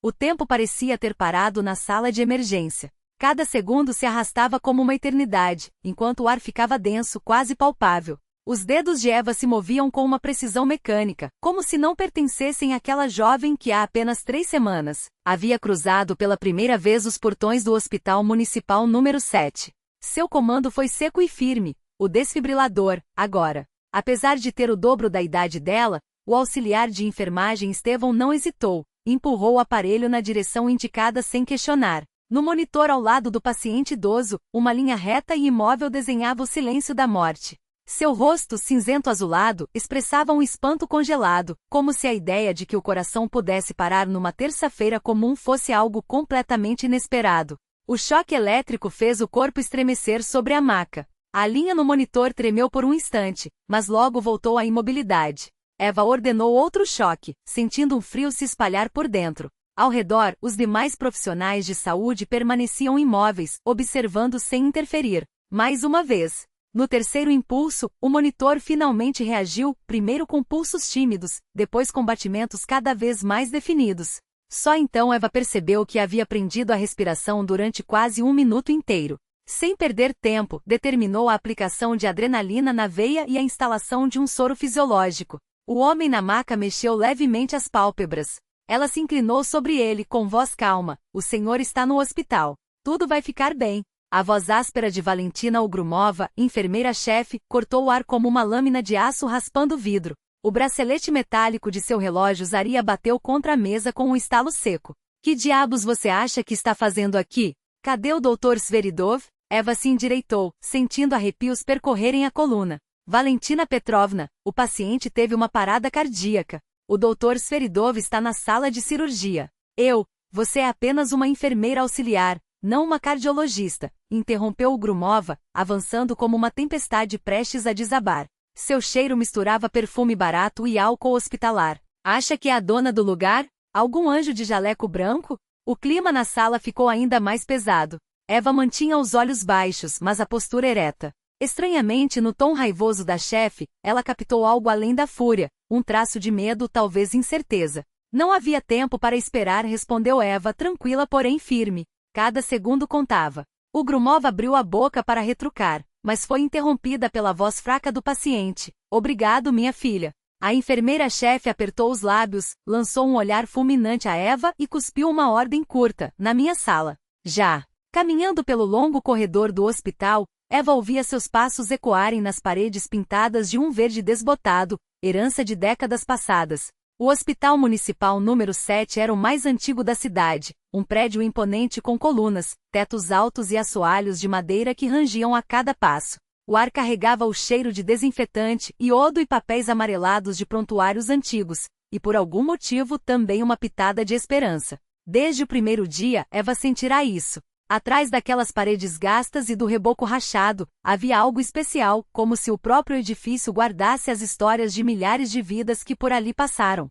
O tempo parecia ter parado na sala de emergência. Cada segundo se arrastava como uma eternidade, enquanto o ar ficava denso, quase palpável. Os dedos de Eva se moviam com uma precisão mecânica, como se não pertencessem àquela jovem que há apenas 3 semanas havia cruzado pela primeira vez os portões do Hospital Municipal número 7. Seu comando foi seco e firme: o desfibrilador, agora. Apesar de ter o dobro da idade dela, o auxiliar de enfermagem Estevão não hesitou, empurrou o aparelho na direção indicada sem questionar. No monitor ao lado do paciente idoso, uma linha reta e imóvel desenhava o silêncio da morte. Seu rosto cinzento-azulado expressava um espanto congelado, como se a ideia de que o coração pudesse parar numa terça-feira comum fosse algo completamente inesperado. O choque elétrico fez o corpo estremecer sobre a maca. A linha no monitor tremeu por um instante, mas logo voltou à imobilidade. Eva ordenou outro choque, sentindo um frio se espalhar por dentro. Ao redor, os demais profissionais de saúde permaneciam imóveis, observando sem interferir. Mais uma vez. No terceiro impulso, o monitor finalmente reagiu, primeiro com pulsos tímidos, depois com batimentos cada vez mais definidos. Só então Eva percebeu que havia prendido a respiração durante quase 1 minuto inteiro. Sem perder tempo, determinou a aplicação de adrenalina na veia e a instalação de um soro fisiológico. O homem na maca mexeu levemente as pálpebras. Ela se inclinou sobre ele com voz calma: "O senhor está no hospital. Tudo vai ficar bem." A voz áspera de Valentina Ogrumova, enfermeira-chefe, cortou o ar como uma lâmina de aço raspando o vidro. O bracelete metálico de seu relógio Zaria bateu contra a mesa com um estalo seco. "Que diabos você acha que está fazendo aqui? Cadê o Dr. Sveridov?" Eva se endireitou, sentindo arrepios percorrerem a coluna. "Valentina Petrovna, o paciente teve uma parada cardíaca. O Dr. Sveridov está na sala de cirurgia." Você é apenas uma enfermeira auxiliar, não uma cardiologista", interrompeu Ogrumova, avançando como uma tempestade prestes a desabar. Seu cheiro misturava perfume barato e álcool hospitalar. "Acha que é a dona do lugar? Algum anjo de jaleco branco?" O clima na sala ficou ainda mais pesado. Eva mantinha os olhos baixos, mas a postura ereta. Estranhamente, no tom raivoso da chefe, ela captou algo além da fúria, um traço de medo, talvez incerteza. "Não havia tempo para esperar", respondeu Eva, tranquila porém firme. Cada segundo contava. Ogrumova abriu a boca para retrucar, mas foi interrompida pela voz fraca do paciente. "Obrigado, minha filha." A enfermeira-chefe apertou os lábios, lançou um olhar fulminante a Eva e cuspiu uma ordem curta: "Na minha sala." Já. Caminhando pelo longo corredor do hospital, Eva ouvia seus passos ecoarem nas paredes pintadas de um verde desbotado, herança de décadas passadas. O Hospital Municipal número 7 era o mais antigo da cidade, um prédio imponente com colunas, tetos altos e assoalhos de madeira que rangiam a cada passo. O ar carregava o cheiro de desinfetante, iodo e papéis amarelados de prontuários antigos, e por algum motivo também uma pitada de esperança. Desde o primeiro dia, Eva sentirá isso. Atrás daquelas paredes gastas e do reboco rachado, havia algo especial, como se o próprio edifício guardasse as histórias de milhares de vidas que por ali passaram.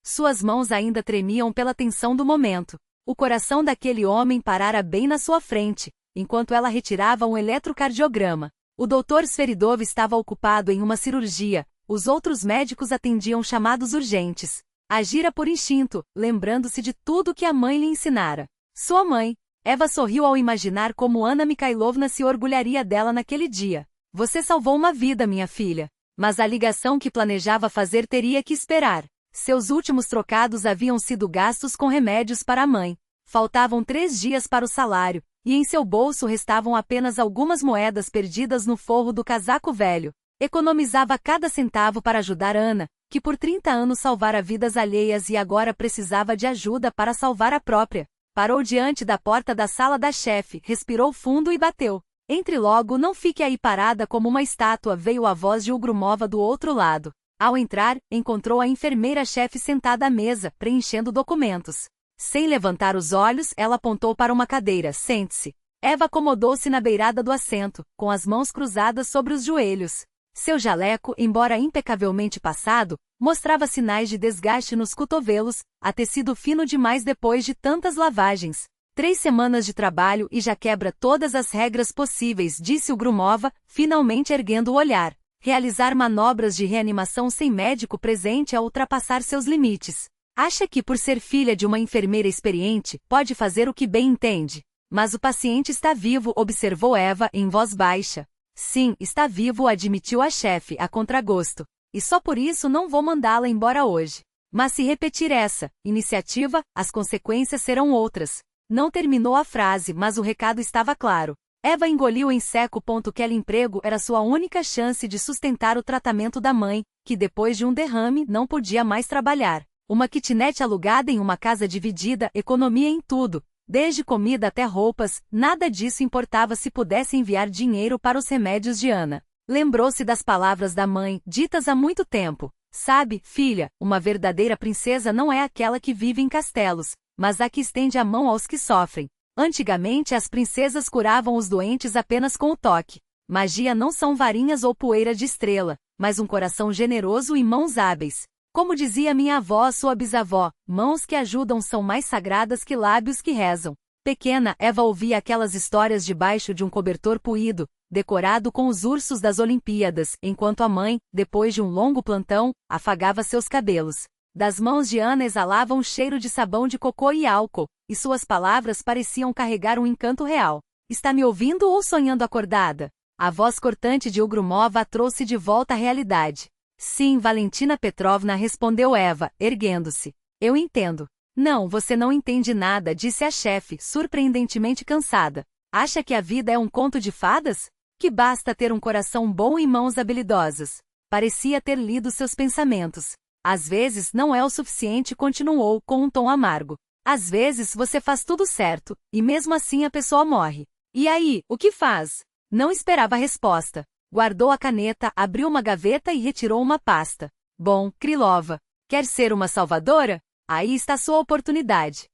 Suas mãos ainda tremiam pela tensão do momento. O coração daquele homem parara bem na sua frente, enquanto ela retirava um eletrocardiograma. O Dr. Sveridov estava ocupado em uma cirurgia, os outros médicos atendiam chamados urgentes. Agira por instinto, lembrando-se de tudo que a mãe lhe ensinara. Sua mãe. Eva sorriu ao imaginar como Anna Mikhailovna se orgulharia dela naquele dia. "Você salvou uma vida, minha filha." Mas a ligação que planejava fazer teria que esperar. Seus últimos trocados haviam sido gastos com remédios para a mãe. Faltavam 3 dias para o salário, e em seu bolso restavam apenas algumas moedas perdidas no forro do casaco velho. Economizava cada centavo para ajudar Anna, que por 30 anos salvara vidas alheias e agora precisava de ajuda para salvar a própria. Parou diante da porta da sala da chefe, respirou fundo e bateu. "Entre logo, não fique aí parada como uma estátua", veio a voz de Ogrumova do outro lado. Ao entrar, encontrou a enfermeira-chefe sentada à mesa, preenchendo documentos. Sem levantar os olhos, ela apontou para uma cadeira. "Sente-se." Eva acomodou-se na beirada do assento, com as mãos cruzadas sobre os joelhos. Seu jaleco, embora impecavelmente passado, mostrava sinais de desgaste nos cotovelos, a tecido fino demais depois de tantas lavagens. 3 semanas de trabalho e já quebra todas as regras possíveis, disse Ogrumova, finalmente erguendo o olhar. Realizar manobras de reanimação sem médico presente é ultrapassar seus limites. Acha que por ser filha de uma enfermeira experiente, pode fazer o que bem entende. Mas o paciente está vivo, observou Eva em voz baixa. Sim, está vivo, admitiu a chefe, a contragosto. E só por isso não vou mandá-la embora hoje. Mas se repetir essa iniciativa, as consequências serão outras. Não terminou a frase, mas o recado estava claro. Eva engoliu em seco. Aquele emprego era sua única chance de sustentar o tratamento da mãe, que depois de um derrame não podia mais trabalhar. Uma kitnet alugada em uma casa dividida, economia em tudo, desde comida até roupas, nada disso importava se pudesse enviar dinheiro para os remédios de Ana. Lembrou-se das palavras da mãe, ditas há muito tempo. Sabe, filha, uma verdadeira princesa não é aquela que vive em castelos, mas a que estende a mão aos que sofrem. Antigamente as princesas curavam os doentes apenas com o toque. Magia não são varinhas ou poeira de estrela, mas um coração generoso e mãos hábeis. Como dizia minha avó, sua bisavó, mãos que ajudam são mais sagradas que lábios que rezam. Pequena, Eva ouvia aquelas histórias debaixo de um cobertor puído, decorado com os ursos das Olimpíadas, enquanto a mãe, depois de um longo plantão, afagava seus cabelos. Das mãos de Ana exalava um cheiro de sabão de cocô e álcool, e suas palavras pareciam carregar um encanto real. Está me ouvindo ou sonhando acordada? A voz cortante de Ugrumova a trouxe de volta à realidade. Sim, Valentina Petrovna, respondeu Eva, erguendo-se. Eu entendo. Não, você não entende nada, disse a chefe, surpreendentemente cansada. Acha que a vida é um conto de fadas? Que basta ter um coração bom e mãos habilidosas. Parecia ter lido seus pensamentos. Às vezes não é o suficiente, continuou, com um tom amargo. Às vezes você faz tudo certo, e mesmo assim a pessoa morre. E aí, o que faz? Não esperava a resposta. Guardou a caneta, abriu uma gaveta e retirou uma pasta. Bom, Krylova, quer ser uma salvadora? Aí está sua oportunidade.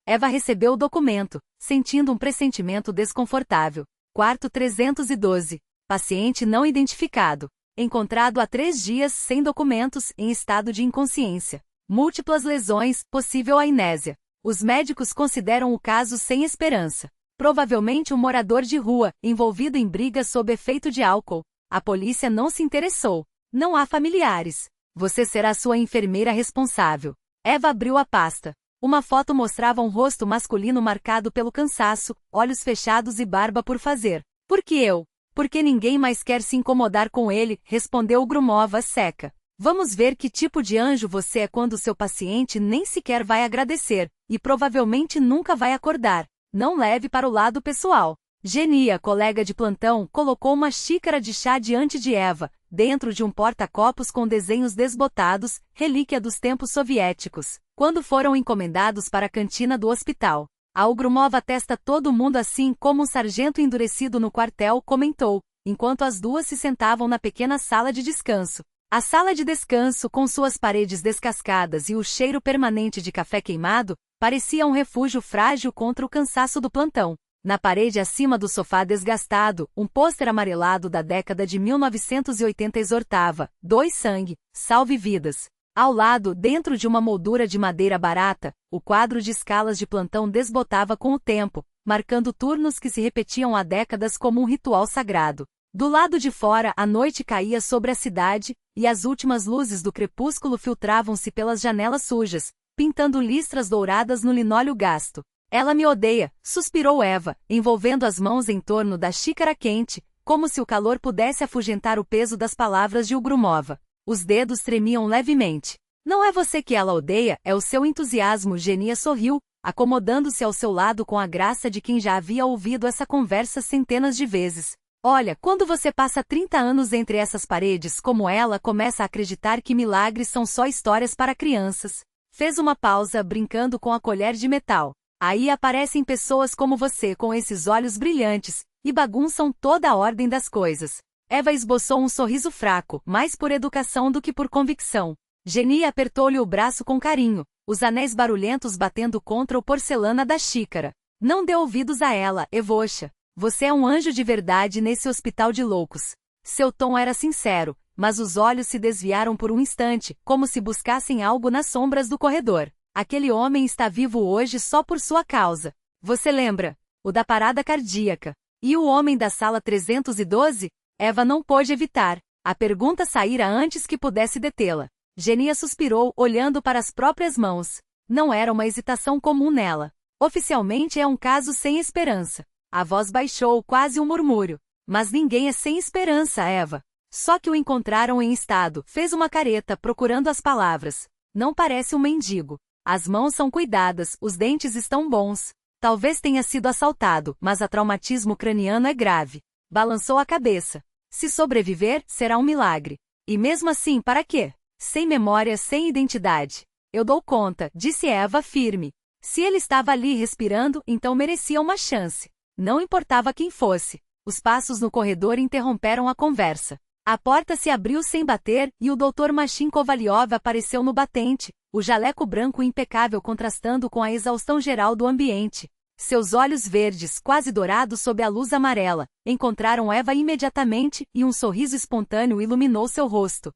Eva recebeu o documento, sentindo um pressentimento desconfortável. Quarto 312. Paciente não identificado. Encontrado há 3 dias, sem documentos, em estado de inconsciência. Múltiplas lesões, possível amnésia. Os médicos consideram o caso sem esperança. Provavelmente um morador de rua, envolvido em brigas sob efeito de álcool. A polícia não se interessou. Não há familiares. Você será sua enfermeira responsável. Eva abriu a pasta. Uma foto mostrava um rosto masculino marcado pelo cansaço, olhos fechados e barba por fazer. Por que eu? Porque ninguém mais quer se incomodar com ele, respondeu Grumova seca. Vamos ver que tipo de anjo você é quando seu paciente nem sequer vai agradecer, e provavelmente nunca vai acordar. Não leve para o lado pessoal. Genia, colega de plantão, colocou uma xícara de chá diante de Eva, dentro de um porta-copos com desenhos desbotados, relíquia dos tempos soviéticos, quando foram encomendados para a cantina do hospital. A Ugrumova testa todo mundo assim como um sargento endurecido no quartel, comentou, enquanto as duas se sentavam na pequena sala de descanso. A sala de descanso, com suas paredes descascadas e o cheiro permanente de café queimado, parecia um refúgio frágil contra o cansaço do plantão. Na parede acima do sofá desgastado, um pôster amarelado da década de 1980 exortava: doe sangue, salve vidas. Ao lado, dentro de uma moldura de madeira barata, o quadro de escalas de plantão desbotava com o tempo, marcando turnos que se repetiam há décadas como um ritual sagrado. Do lado de fora, a noite caía sobre a cidade, e as últimas luzes do crepúsculo filtravam-se pelas janelas sujas, pintando listras douradas no linóleo gasto. Ela me odeia, suspirou Eva, envolvendo as mãos em torno da xícara quente, como se o calor pudesse afugentar o peso das palavras de Ugrumova. Os dedos tremiam levemente. Não é você que ela odeia, é o seu entusiasmo. Genia sorriu, acomodando-se ao seu lado com a graça de quem já havia ouvido essa conversa centenas de vezes. Olha, quando você passa 30 anos entre essas paredes como ela, começa a acreditar que milagres são só histórias para crianças. Fez uma pausa, brincando com a colher de metal. Aí aparecem pessoas como você com esses olhos brilhantes, e bagunçam toda a ordem das coisas. Eva esboçou um sorriso fraco, mais por educação do que por convicção. Genia apertou-lhe o braço com carinho, os anéis barulhentos batendo contra o porcelana da xícara. Não dê ouvidos a ela, Evocha. Você é um anjo de verdade nesse hospital de loucos. Seu tom era sincero, mas os olhos se desviaram por um instante, como se buscassem algo nas sombras do corredor. Aquele homem está vivo hoje só por sua causa. Você lembra? O da parada cardíaca. E o homem da sala 312? Eva não pôde evitar. A pergunta saíra antes que pudesse detê-la. Genia suspirou, olhando para as próprias mãos. Não era uma hesitação comum nela. Oficialmente é um caso sem esperança. A voz baixou, quase um murmúrio. Mas ninguém é sem esperança, Eva. Só que o encontraram em estado. Fez uma careta, procurando as palavras. Não parece um mendigo. As mãos são cuidadas, os dentes estão bons. Talvez tenha sido assaltado, mas o traumatismo craniano é grave. Balançou a cabeça. Se sobreviver, será um milagre. E mesmo assim, para quê? Sem memória, sem identidade. Eu dou conta, disse Eva firme. Se ele estava ali respirando, então merecia uma chance. Não importava quem fosse. Os passos no corredor interromperam a conversa. A porta se abriu sem bater e o Dr. Machin Kovalyov apareceu no batente, o jaleco branco impecável contrastando com a exaustão geral do ambiente. Seus olhos verdes, quase dourados sob a luz amarela, encontraram Eva imediatamente e um sorriso espontâneo iluminou seu rosto.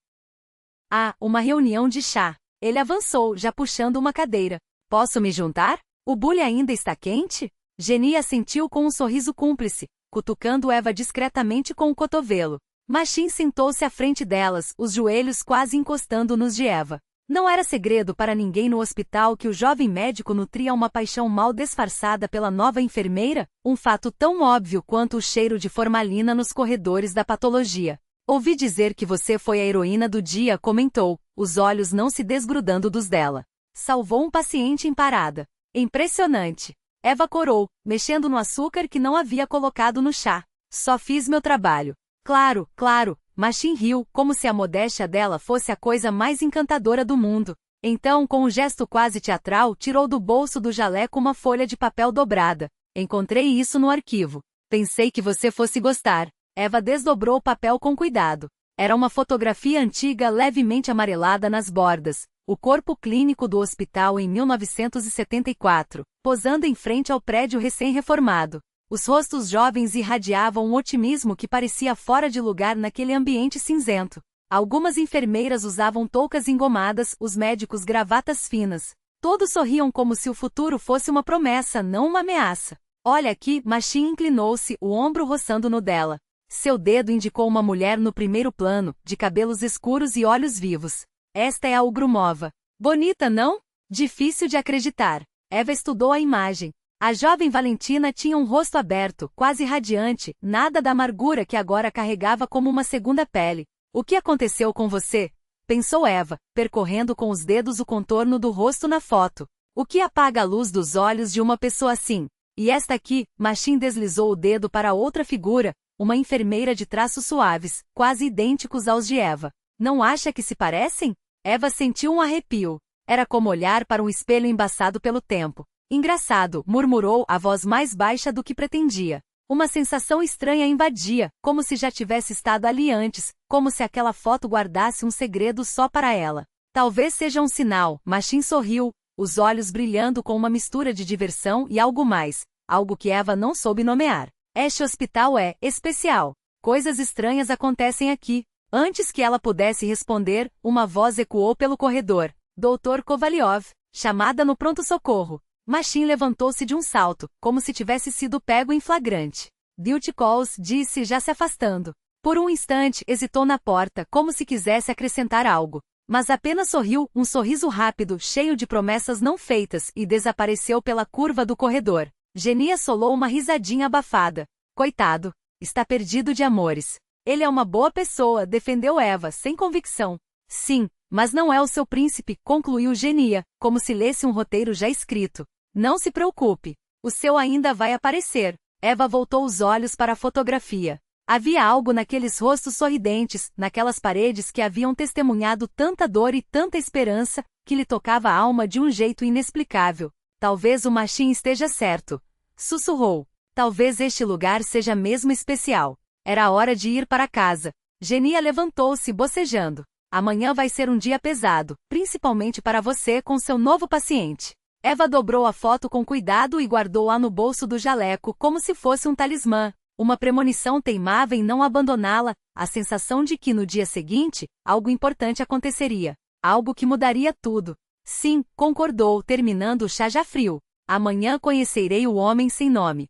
Ah, uma reunião de chá. Ele avançou, já puxando uma cadeira. Posso me juntar? O bule ainda está quente? Genia assentiu com um sorriso cúmplice, cutucando Eva discretamente com o cotovelo. Machin sentou-se à frente delas, os joelhos quase encostando nos de Eva. Não era segredo para ninguém no hospital que o jovem médico nutria uma paixão mal disfarçada pela nova enfermeira, um fato tão óbvio quanto o cheiro de formalina nos corredores da patologia. Ouvi dizer que você foi a heroína do dia, comentou, os olhos não se desgrudando dos dela. Salvou um paciente em parada. Impressionante. Eva corou, mexendo no açúcar que não havia colocado no chá. Só fiz meu trabalho. Claro, claro, Machin riu, como se a modéstia dela fosse a coisa mais encantadora do mundo. Então, com um gesto quase teatral, tirou do bolso do jaleco uma folha de papel dobrada. Encontrei isso no arquivo. Pensei que você fosse gostar. Eva desdobrou o papel com cuidado. Era uma fotografia antiga levemente amarelada nas bordas. O corpo clínico do hospital em 1974, posando em frente ao prédio recém-reformado. Os rostos jovens irradiavam um otimismo que parecia fora de lugar naquele ambiente cinzento. Algumas enfermeiras usavam toucas engomadas, os médicos gravatas finas. Todos sorriam como se o futuro fosse uma promessa, não uma ameaça. Olha aqui, Machin inclinou-se, o ombro roçando no dela. Seu dedo indicou uma mulher no primeiro plano, de cabelos escuros e olhos vivos. Esta é a Ugrumova. Bonita, não? Difícil de acreditar. Eva estudou a imagem. A jovem Valentina tinha um rosto aberto, quase radiante, nada da amargura que agora carregava como uma segunda pele. O que aconteceu com você? Pensou Eva, percorrendo com os dedos o contorno do rosto na foto. O que apaga a luz dos olhos de uma pessoa assim? E esta aqui, Machin deslizou o dedo para outra figura, uma enfermeira de traços suaves, quase idênticos aos de Eva. Não acha que se parecem? Eva sentiu um arrepio. Era como olhar para um espelho embaçado pelo tempo. Engraçado, murmurou, a voz mais baixa do que pretendia. Uma sensação estranha invadia, como se já tivesse estado ali antes, como se aquela foto guardasse um segredo só para ela. Talvez seja um sinal, Machin sorriu, os olhos brilhando com uma mistura de diversão e algo mais, algo que Eva não soube nomear. Este hospital é especial. Coisas estranhas acontecem aqui. Antes que ela pudesse responder, uma voz ecoou pelo corredor. Dr. Kovalyov, chamada no pronto-socorro. Machin levantou-se de um salto, como se tivesse sido pego em flagrante. Duty calls, disse já se afastando. Por um instante, hesitou na porta, como se quisesse acrescentar algo. Mas apenas sorriu, um sorriso rápido, cheio de promessas não feitas, e desapareceu pela curva do corredor. Genia solou uma risadinha abafada. Coitado. Está perdido de amores. Ele é uma boa pessoa, defendeu Eva, sem convicção. Sim, mas não é o seu príncipe, concluiu Genia, como se lesse um roteiro já escrito. Não se preocupe. O seu ainda vai aparecer. Eva voltou os olhos para a fotografia. Havia algo naqueles rostos sorridentes, naquelas paredes que haviam testemunhado tanta dor e tanta esperança, que lhe tocava a alma de um jeito inexplicável. Talvez o Machin esteja certo. Sussurrou. Talvez este lugar seja mesmo especial. Era a hora de ir para casa. Genia levantou-se bocejando. Amanhã vai ser um dia pesado, principalmente para você com seu novo paciente. Eva dobrou a foto com cuidado e guardou-a no bolso do jaleco como se fosse um talismã. Uma premonição teimava em não abandoná-la, a sensação de que no dia seguinte, algo importante aconteceria. Algo que mudaria tudo. Sim, concordou, terminando o chá já frio. Amanhã conhecerei o homem sem nome.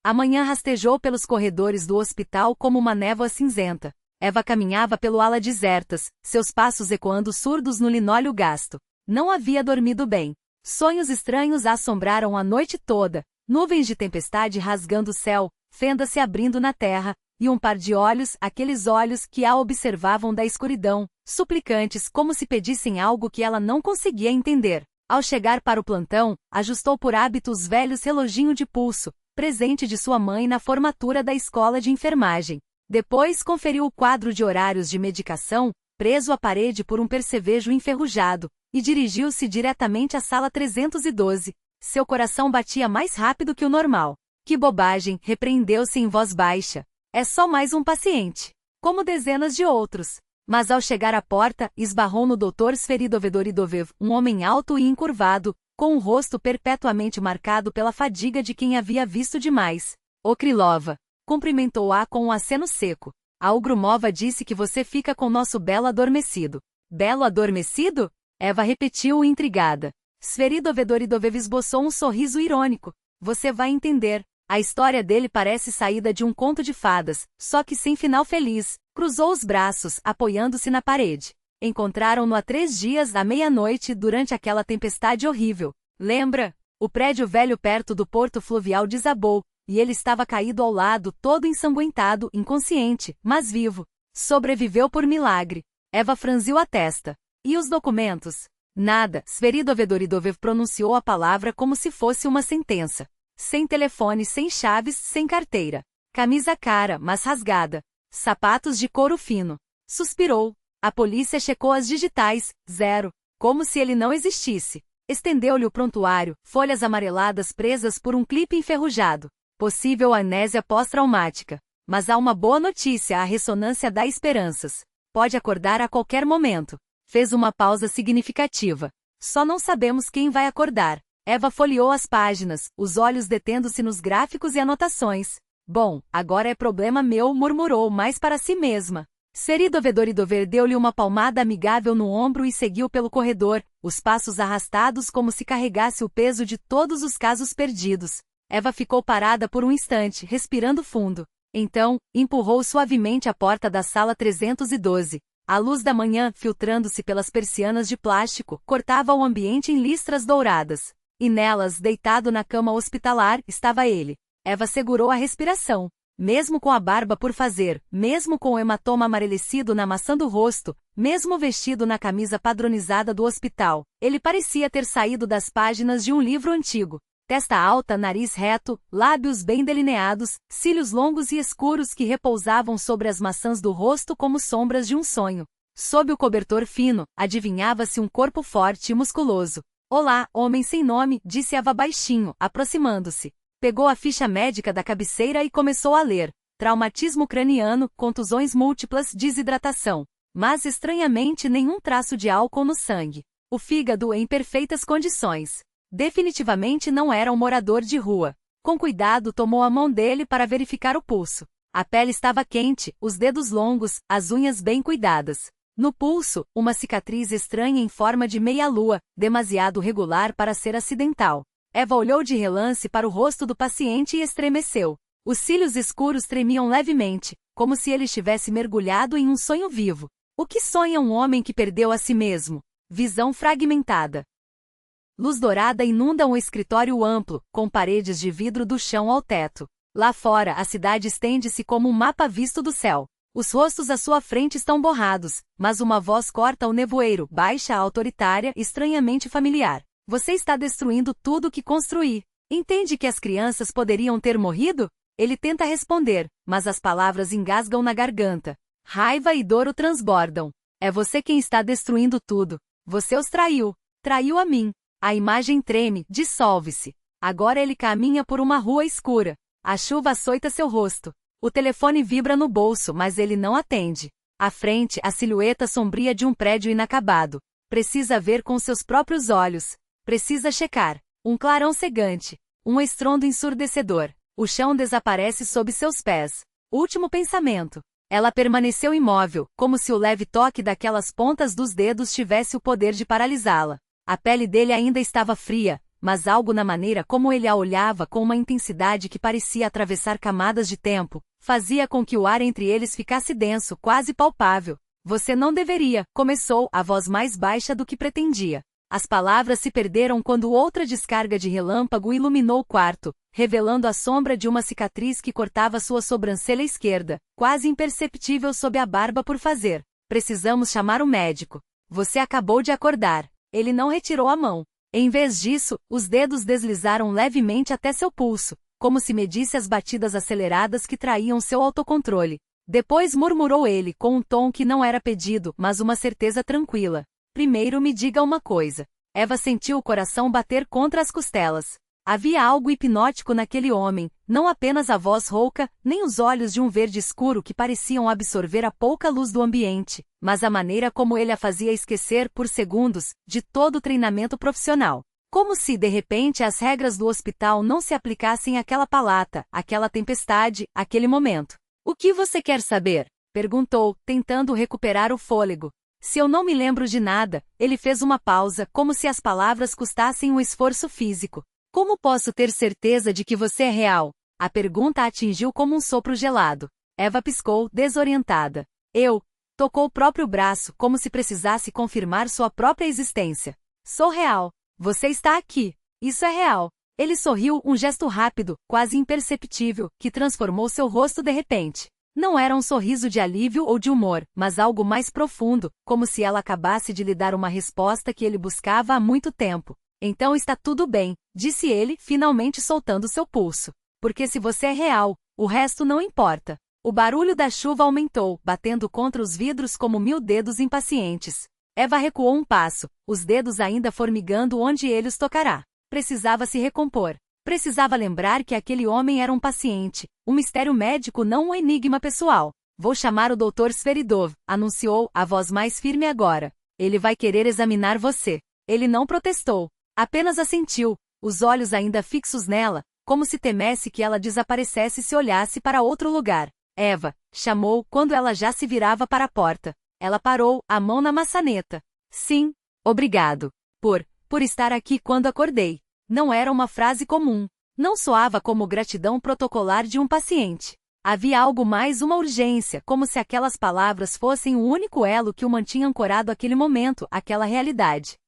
Amanhã rastejou pelos corredores do hospital como uma névoa cinzenta. Eva caminhava pelo ala desertas, seus passos ecoando surdos no linóleo gasto. Não havia dormido bem. Sonhos estranhos a assombraram a noite toda, nuvens de tempestade rasgando o céu, fendas se abrindo na terra, e um par de olhos, aqueles olhos que a observavam da escuridão, suplicantes como se pedissem algo que ela não conseguia entender. Ao chegar para o plantão, ajustou por hábito os velhos reloginho de pulso, presente de sua mãe na formatura da escola de enfermagem. Depois conferiu o quadro de horários de medicação, preso à parede por um percevejo enferrujado, e dirigiu-se diretamente à sala 312. Seu coração batia mais rápido que o normal. Que bobagem, repreendeu-se em voz baixa. É só mais um paciente, como dezenas de outros. Mas ao chegar à porta, esbarrou no Dr. Sveridovedovidovev, um homem alto e encurvado, com um rosto perpetuamente marcado pela fadiga de quem havia visto demais. "Ô Krylova", cumprimentou-a com um aceno seco. "A Ugrumova disse que você fica com nosso belo adormecido." "Belo adormecido?" Eva repetiu intrigada. Sveridovedovidovev esboçou um sorriso irônico. "Você vai entender. A história dele parece saída de um conto de fadas, só que sem final feliz." Cruzou os braços, apoiando-se na parede. Encontraram-no há 3 dias à meia-noite durante aquela tempestade horrível. Lembra? O prédio velho perto do porto fluvial desabou, e ele estava caído ao lado, todo ensanguentado, inconsciente, mas vivo. Sobreviveu por milagre. Eva franziu a testa. E os documentos? Nada. Sveridovedovidovev pronunciou a palavra como se fosse uma sentença. Sem telefone, sem chaves, sem carteira. Camisa cara, mas rasgada. Sapatos de couro fino. Suspirou. A polícia checou as digitais. 0. Como se ele não existisse. Estendeu-lhe o prontuário, folhas amareladas presas por um clipe enferrujado. Possível amnésia pós-traumática. Mas há uma boa notícia: a ressonância dá esperanças. Pode acordar a qualquer momento. Fez uma pausa significativa. Só não sabemos quem vai acordar. Eva folheou as páginas, os olhos detendo-se nos gráficos e anotações. "Bom, agora é problema meu", murmurou mais para si mesma. Sveridovedovidovev deu-lhe uma palmada amigável no ombro e seguiu pelo corredor, os passos arrastados como se carregasse o peso de todos os casos perdidos. Eva ficou parada por um instante, respirando fundo. Então, empurrou suavemente a porta da sala 312. A luz da manhã, filtrando-se pelas persianas de plástico, cortava o ambiente em listras douradas. E nelas, deitado na cama hospitalar, estava ele. Eva segurou a respiração. Mesmo com a barba por fazer, mesmo com o hematoma amarelecido na maçã do rosto, mesmo vestido na camisa padronizada do hospital, ele parecia ter saído das páginas de um livro antigo. Testa alta, nariz reto, lábios bem delineados, cílios longos e escuros que repousavam sobre as maçãs do rosto como sombras de um sonho. Sob o cobertor fino, adivinhava-se um corpo forte e musculoso. "Olá, homem sem nome", disse Eva baixinho, aproximando-se. Pegou a ficha médica da cabeceira e começou a ler. Traumatismo craniano, contusões múltiplas, desidratação. Mas estranhamente nenhum traço de álcool no sangue. O fígado em perfeitas condições. Definitivamente não era um morador de rua. Com cuidado tomou a mão dele para verificar o pulso. A pele estava quente, os dedos longos, as unhas bem cuidadas. No pulso, uma cicatriz estranha em forma de meia-lua, demasiado regular para ser acidental. Eva olhou de relance para o rosto do paciente e estremeceu. Os cílios escuros tremiam levemente, como se ele estivesse mergulhado em um sonho vivo. O que sonha um homem que perdeu a si mesmo? Visão fragmentada. Luz dourada inunda um escritório amplo, com paredes de vidro do chão ao teto. Lá fora, a cidade estende-se como um mapa visto do céu. Os rostos à sua frente estão borrados, mas uma voz corta o nevoeiro, baixa, autoritária, estranhamente familiar. "Você está destruindo tudo o que construí. Entende que as crianças poderiam ter morrido?" Ele tenta responder, mas as palavras engasgam na garganta. Raiva e dor o transbordam. "É você quem está destruindo tudo. Você os traiu. Traiu a mim." A imagem treme, dissolve-se. Agora ele caminha por uma rua escura. A chuva açoita seu rosto. O telefone vibra no bolso, mas ele não atende. À frente, a silhueta sombria de um prédio inacabado. Precisa ver com seus próprios olhos. Precisa checar. Um clarão cegante. Um estrondo ensurdecedor. O chão desaparece sob seus pés. Último pensamento. Ela permaneceu imóvel, como se o leve toque daquelas pontas dos dedos tivesse o poder de paralisá-la. A pele dele ainda estava fria, mas algo na maneira como ele a olhava com uma intensidade que parecia atravessar camadas de tempo, fazia com que o ar entre eles ficasse denso, quase palpável. Você não deveria, começou, a voz mais baixa do que pretendia. As palavras se perderam quando outra descarga de relâmpago iluminou o quarto, revelando a sombra de uma cicatriz que cortava sua sobrancelha esquerda, quase imperceptível sob a barba por fazer. Precisamos chamar o médico. Você acabou de acordar. Ele não retirou a mão. Em vez disso, os dedos deslizaram levemente até seu pulso, como se medisse as batidas aceleradas que traíam seu autocontrole. Depois murmurou ele com um tom que não era pedido, mas uma certeza tranquila. Primeiro me diga uma coisa. Eva sentiu o coração bater contra as costelas. Havia algo hipnótico naquele homem, não apenas a voz rouca, nem os olhos de um verde escuro que pareciam absorver a pouca luz do ambiente, mas a maneira como ele a fazia esquecer por segundos de todo o treinamento profissional. Como se, de repente, as regras do hospital não se aplicassem àquela palata, àquela tempestade, àquele momento. O que você quer saber? Perguntou, tentando recuperar o fôlego. Se eu não me lembro de nada, ele fez uma pausa, como se as palavras custassem um esforço físico. Como posso ter certeza de que você é real? A pergunta a atingiu como um sopro gelado. Eva piscou, desorientada. Tocou o próprio braço, como se precisasse confirmar sua própria existência. Sou real. Você está aqui. Isso é real. Ele sorriu, um gesto rápido, quase imperceptível, que transformou seu rosto de repente. Não era um sorriso de alívio ou de humor, mas algo mais profundo, como se ela acabasse de lhe dar uma resposta que ele buscava há muito tempo. Então está tudo bem, disse ele, finalmente soltando seu pulso. Porque se você é real, o resto não importa. O barulho da chuva aumentou, batendo contra os vidros como 1000 dedos impacientes. Eva recuou um passo, os dedos ainda formigando onde ele os tocará. Precisava se recompor. Precisava lembrar que aquele homem era um paciente, um mistério médico, não um enigma pessoal. Vou chamar o Dr. Sferidov, anunciou, a voz mais firme agora. Ele vai querer examinar você. Ele não protestou. Apenas assentiu, os olhos ainda fixos nela, como se temesse que ela desaparecesse se olhasse para outro lugar. Eva, chamou, quando ela já se virava para a porta. Ela parou, a mão na maçaneta. Sim, obrigado. Por estar aqui quando acordei. Não era uma frase comum. Não soava como gratidão protocolar de um paciente. Havia algo mais, uma urgência, como se aquelas palavras fossem o único elo que o mantinha ancorado àquele momento, àquela realidade.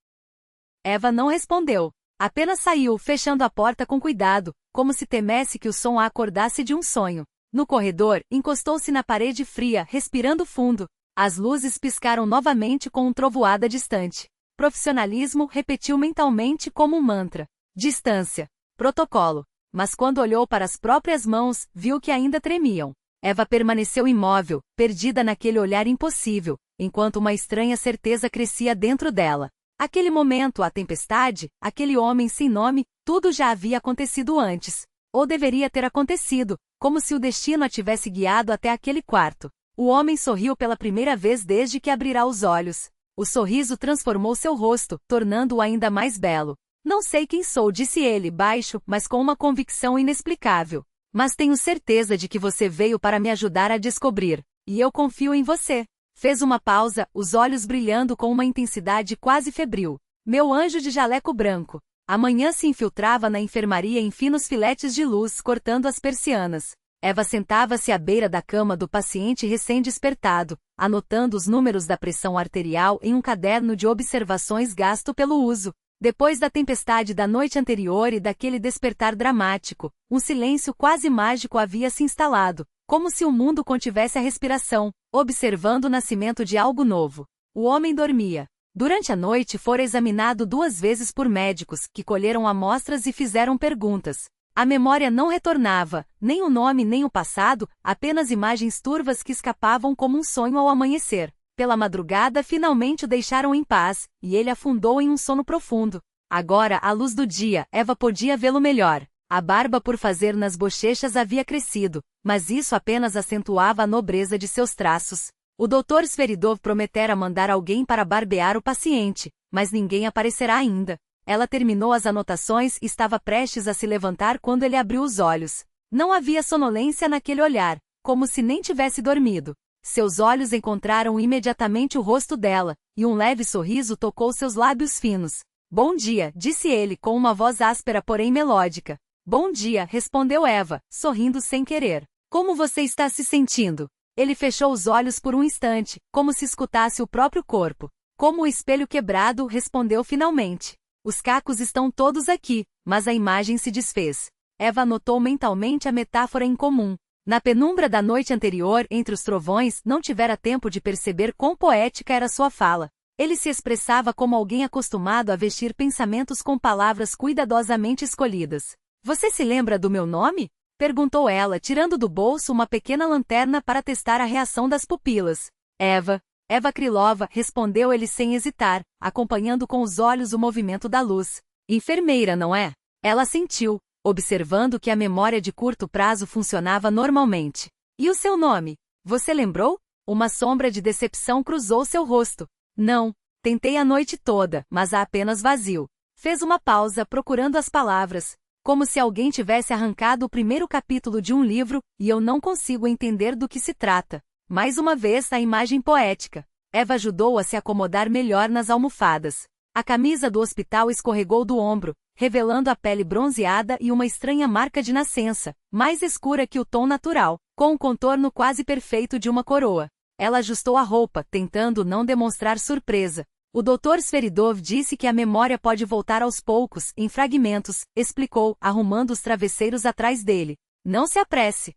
Eva não respondeu. Apenas saiu, fechando a porta com cuidado, como se temesse que o som a acordasse de um sonho. No corredor, encostou-se na parede fria, respirando fundo. As luzes piscaram novamente com um trovoada distante. Profissionalismo, repetiu mentalmente como um mantra. Distância. Protocolo. Mas quando olhou para as próprias mãos, viu que ainda tremiam. Eva permaneceu imóvel, perdida naquele olhar impossível, enquanto uma estranha certeza crescia dentro dela. Aquele momento, a tempestade, aquele homem sem nome, tudo já havia acontecido antes. Ou deveria ter acontecido, como se o destino a tivesse guiado até aquele quarto. O homem sorriu pela primeira vez desde que abrirá os olhos. O sorriso transformou seu rosto, tornando-o ainda mais belo. Não sei quem sou, disse ele, baixo, mas com uma convicção inexplicável. Mas tenho certeza de que você veio para me ajudar a descobrir. E eu confio em você. Fez uma pausa, os olhos brilhando com uma intensidade quase febril. Meu anjo de jaleco branco. A manhã se infiltrava na enfermaria em finos filetes de luz, cortando as persianas. Eva sentava-se à beira da cama do paciente recém-despertado, anotando os números da pressão arterial em um caderno de observações gasto pelo uso. Depois da tempestade da noite anterior e daquele despertar dramático, um silêncio quase mágico havia se instalado, como se o mundo contivesse a respiração, observando o nascimento de algo novo. O homem dormia. Durante a noite fora examinado 2 vezes por médicos, que colheram amostras e fizeram perguntas. A memória não retornava, nem o nome nem o passado, apenas imagens turvas que escapavam como um sonho ao amanhecer. Pela madrugada finalmente o deixaram em paz, e ele afundou em um sono profundo. Agora, à luz do dia, Eva podia vê-lo melhor. A barba por fazer nas bochechas havia crescido, mas isso apenas acentuava a nobreza de seus traços. O Dr. Sferidov prometera mandar alguém para barbear o paciente, mas ninguém aparecerá ainda. Ela terminou as anotações e estava prestes a se levantar quando ele abriu os olhos. Não havia sonolência naquele olhar, como se nem tivesse dormido. Seus olhos encontraram imediatamente o rosto dela, e um leve sorriso tocou seus lábios finos. Bom dia, disse ele com uma voz áspera porém melódica. Bom dia, respondeu Eva, sorrindo sem querer. Como você está se sentindo? Ele fechou os olhos por um instante, como se escutasse o próprio corpo. Como o espelho quebrado, respondeu finalmente. Os cacos estão todos aqui, mas a imagem se desfez. Eva notou mentalmente a metáfora em comum. Na penumbra da noite anterior, entre os trovões, não tivera tempo de perceber quão poética era sua fala. Ele se expressava como alguém acostumado a vestir pensamentos com palavras cuidadosamente escolhidas. Você se lembra do meu nome? Perguntou ela, tirando do bolso uma pequena lanterna para testar a reação das pupilas. Eva Krylova, respondeu ele sem hesitar, acompanhando com os olhos o movimento da luz. Enfermeira, não é? Ela sentiu, observando que a memória de curto prazo funcionava normalmente. E o seu nome? Você lembrou? Uma sombra de decepção cruzou seu rosto. Não, tentei a noite toda, mas há apenas vazio. Fez uma pausa, procurando as palavras, como se alguém tivesse arrancado o primeiro capítulo de um livro, e eu não consigo entender do que se trata. Mais uma vez a imagem poética. Eva ajudou a se acomodar melhor nas almofadas. A camisa do hospital escorregou do ombro, revelando a pele bronzeada e uma estranha marca de nascença, mais escura que o tom natural, com o contorno quase perfeito de uma coroa. Ela ajustou a roupa, tentando não demonstrar surpresa. O Dr. Sferidov disse que a memória pode voltar aos poucos, em fragmentos, explicou, arrumando os travesseiros atrás dele. Não se apresse.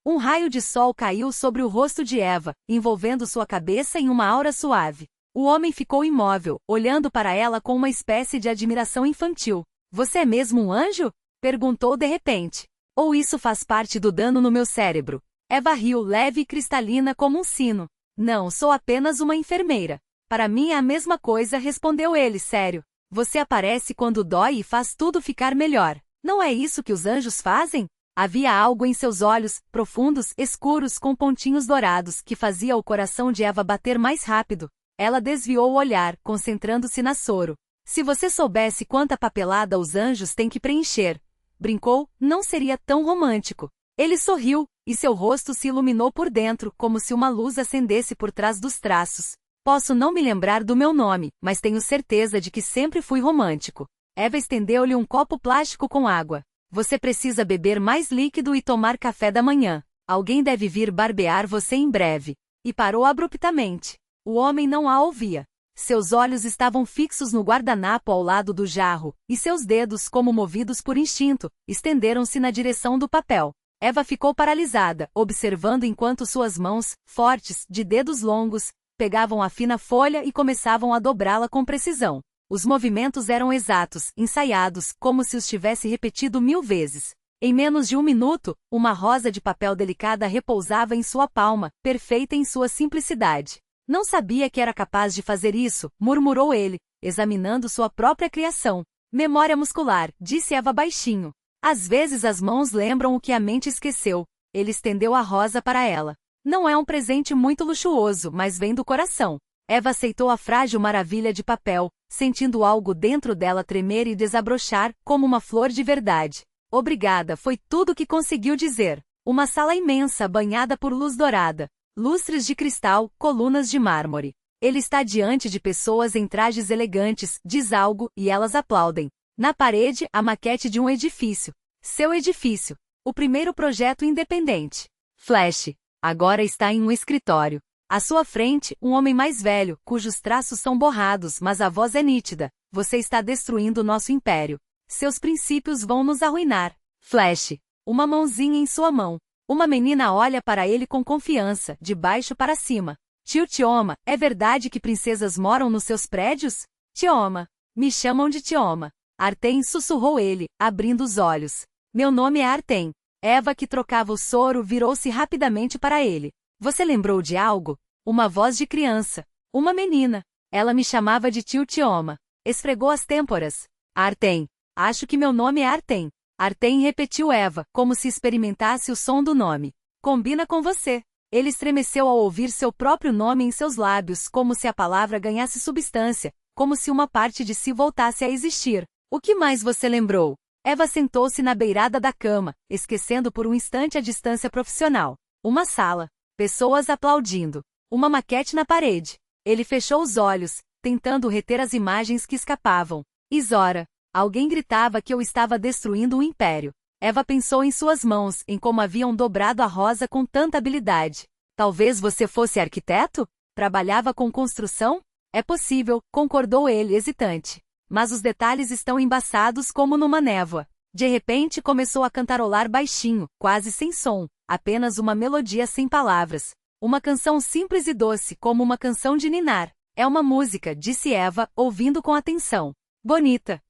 Um raio de sol caiu sobre o rosto de Eva, envolvendo sua cabeça em uma aura suave. O homem ficou imóvel, olhando para ela com uma espécie de admiração infantil. Você é mesmo um anjo? Perguntou de repente. Ou isso faz parte do dano no meu cérebro? Eva riu, leve e cristalina como um sino. Não, sou apenas uma enfermeira. Para mim é a mesma coisa, respondeu ele, sério. Você aparece quando dói e faz tudo ficar melhor. Não é isso que os anjos fazem? Havia algo em seus olhos, profundos, escuros, com pontinhos dourados, que fazia o coração de Eva bater mais rápido. Ela desviou o olhar, concentrando-se na soro. Se você soubesse quanta papelada os anjos têm que preencher, brincou, não seria tão romântico. Ele sorriu, e seu rosto se iluminou por dentro, como se uma luz acendesse por trás dos traços. Posso não me lembrar do meu nome, mas tenho certeza de que sempre fui romântico. Eva estendeu-lhe um copo plástico com água. Você precisa beber mais líquido e tomar café da manhã. Alguém deve vir barbear você em breve. E parou abruptamente. O homem não a ouvia. Seus olhos estavam fixos no guardanapo ao lado do jarro, e seus dedos, como movidos por instinto, estenderam-se na direção do papel. Eva ficou paralisada, observando enquanto suas mãos, fortes, de dedos longos, pegavam a fina folha e começavam a dobrá-la com precisão. Os movimentos eram exatos, ensaiados, como se os tivesse repetido 1000 vezes. Em menos de um minuto, uma rosa de papel delicada repousava em sua palma, perfeita em sua simplicidade. Não sabia que era capaz de fazer isso, murmurou ele, examinando sua própria criação. Memória muscular, disse Eva baixinho. Às vezes as mãos lembram o que a mente esqueceu. Ele estendeu a rosa para ela. Não é um presente muito luxuoso, mas vem do coração. Eva aceitou a frágil maravilha de papel, sentindo algo dentro dela tremer e desabrochar, como uma flor de verdade. Obrigada, foi tudo que conseguiu dizer. Uma sala imensa, banhada por luz dourada. Lustres de cristal, colunas de mármore. Ele está diante de pessoas em trajes elegantes, diz algo, e elas aplaudem. Na parede, a maquete de um edifício. Seu edifício. O primeiro projeto independente. Flash. Agora está em um escritório. À sua frente, um homem mais velho, cujos traços são borrados, mas a voz é nítida. Você está destruindo nosso império. Seus princípios vão nos arruinar. Flash. Uma mãozinha em sua mão. Uma menina olha para ele com confiança, de baixo para cima. Tio Tioma, é verdade que princesas moram nos seus prédios? Tioma. Me chamam de Tioma. Artem, sussurrou ele, abrindo os olhos. Meu nome é Artem. Eva, que trocava o soro, virou-se rapidamente para ele. Você lembrou de algo? Uma voz de criança. Uma menina. Ela me chamava de tio Tioma. Esfregou as têmporas. Artem. Acho que meu nome é Artem. Artem, repetiu Eva, como se experimentasse o som do nome. Combina com você. Ele estremeceu ao ouvir seu próprio nome em seus lábios, como se a palavra ganhasse substância, como se uma parte de si voltasse a existir. O que mais você lembrou? Eva sentou-se na beirada da cama, esquecendo por um instante a distância profissional. Uma sala. Pessoas aplaudindo. Uma maquete na parede. Ele fechou os olhos, tentando reter as imagens que escapavam. Isora. Alguém gritava que eu estava destruindo o império. Eva pensou em suas mãos, em como haviam dobrado a rosa com tanta habilidade. Talvez você fosse arquiteto? Trabalhava com construção? É possível, concordou ele hesitante. Mas os detalhes estão embaçados como numa névoa. De repente começou a cantarolar baixinho, quase sem som, apenas uma melodia sem palavras. Uma canção simples e doce como uma canção de ninar. É uma música, disse Eva, ouvindo com atenção. Bonita.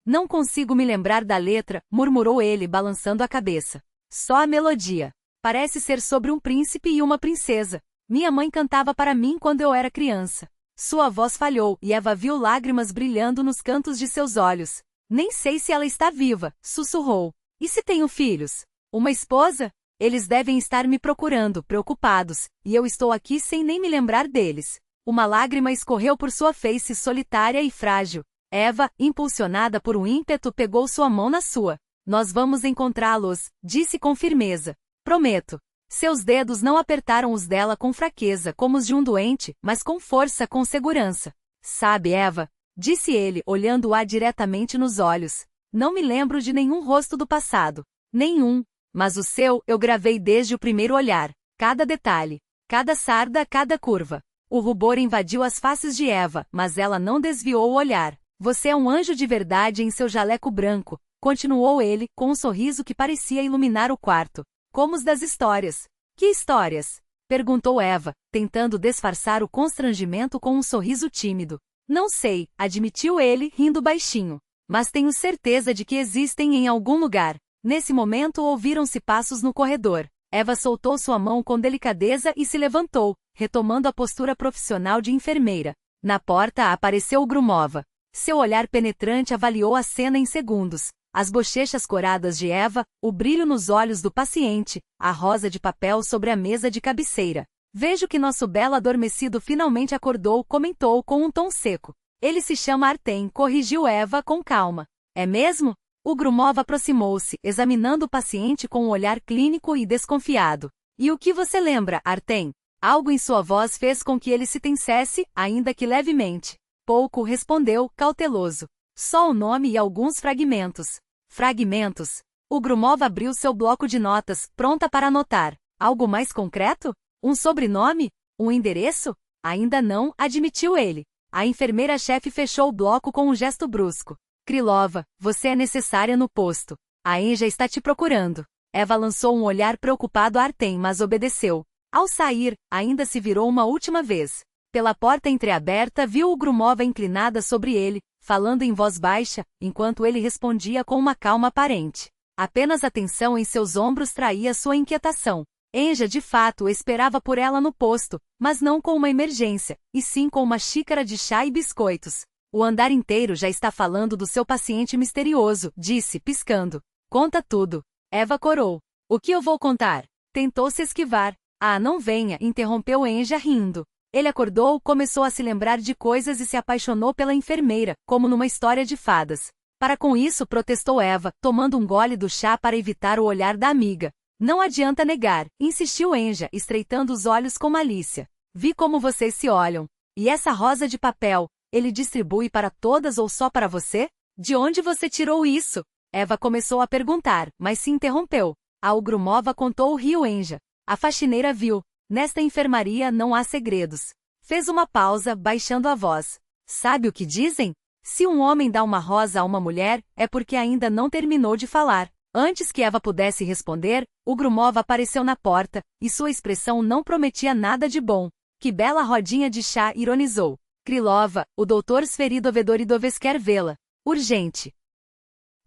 Não consigo me lembrar da letra, murmurou ele balançando a cabeça. Só a melodia. Parece ser sobre um príncipe e uma princesa. Minha mãe cantava para mim quando eu era criança. Sua voz falhou e Eva viu lágrimas brilhando nos cantos de seus olhos. Nem sei se ela está viva, sussurrou. E se tenho filhos? Uma esposa? Eles devem estar me procurando, preocupados, e eu estou aqui sem nem me lembrar deles. Uma lágrima escorreu por sua face solitária e frágil. Eva, impulsionada por um ímpeto, pegou sua mão na sua. Nós vamos encontrá-los, disse com firmeza. Prometo. Seus dedos não apertaram os dela com fraqueza como os de um doente, mas com força, com segurança. Sabe, Eva, disse ele, olhando-a diretamente nos olhos. Não me lembro de nenhum rosto do passado. Nenhum. Mas o seu, eu gravei desde o primeiro olhar. Cada detalhe. Cada sarda, cada curva. O rubor invadiu as faces de Eva, mas ela não desviou o olhar. Você é um anjo de verdade em seu jaleco branco, continuou ele, com um sorriso que parecia iluminar o quarto. Como os das histórias. Que histórias? Perguntou Eva, tentando disfarçar o constrangimento com um sorriso tímido. Não sei, admitiu ele, rindo baixinho. Mas tenho certeza de que existem em algum lugar. Nesse momento ouviram-se passos no corredor. Eva soltou sua mão com delicadeza e se levantou, retomando a postura profissional de enfermeira. Na porta apareceu Grumova. Seu olhar penetrante avaliou a cena em segundos. As bochechas coradas de Eva, o brilho nos olhos do paciente, a rosa de papel sobre a mesa de cabeceira. Vejo que nosso belo adormecido finalmente acordou, comentou com um tom seco. Ele se chama Artem, corrigiu Eva com calma. É mesmo? O Grumov aproximou-se, examinando o paciente com um olhar clínico e desconfiado. E o que você lembra, Artem? Algo em sua voz fez com que ele se tensesse, ainda que levemente. Pouco, respondeu, cauteloso. Só o nome e alguns fragmentos. Fragmentos? O Grumov abriu seu bloco de notas, pronta para anotar. Algo mais concreto? Um sobrenome? Um endereço? Ainda não, admitiu ele. A enfermeira-chefe fechou o bloco com um gesto brusco. Krylova, você é necessária no posto. A Enja está te procurando. Eva lançou um olhar preocupado a Artem, mas obedeceu. Ao sair, ainda se virou uma última vez. Pela porta entreaberta viu o Grumova inclinada sobre ele, falando em voz baixa, enquanto ele respondia com uma calma aparente. Apenas a tensão em seus ombros traía sua inquietação. Enja de fato esperava por ela no posto, mas não com uma emergência, e sim com uma xícara de chá e biscoitos. O andar inteiro já está falando do seu paciente misterioso, disse, piscando. Conta tudo. Eva corou. O que eu vou contar? Tentou se esquivar. Ah, não venha, interrompeu Enja rindo. Ele acordou, começou a se lembrar de coisas e se apaixonou pela enfermeira, como numa história de fadas. Para com isso, protestou Eva, tomando um gole do chá para evitar o olhar da amiga. Não adianta negar, insistiu Enja, estreitando os olhos com malícia. Vi como vocês se olham. E essa rosa de papel, ele distribui para todas ou só para você? De onde você tirou isso? Eva começou a perguntar, mas se interrompeu. A Grumova contou o rio Enja. A faxineira viu. Nesta enfermaria não há segredos. Fez uma pausa, baixando a voz. Sabe o que dizem? Se um homem dá uma rosa a uma mulher, é porque ainda não terminou de falar. Antes que Eva pudesse responder, o Grumov apareceu na porta, e sua expressão não prometia nada de bom. Que bela rodinha de chá, ironizou. Krylova, o Dr. Sveridovedoridoves quer vê-la. Urgente.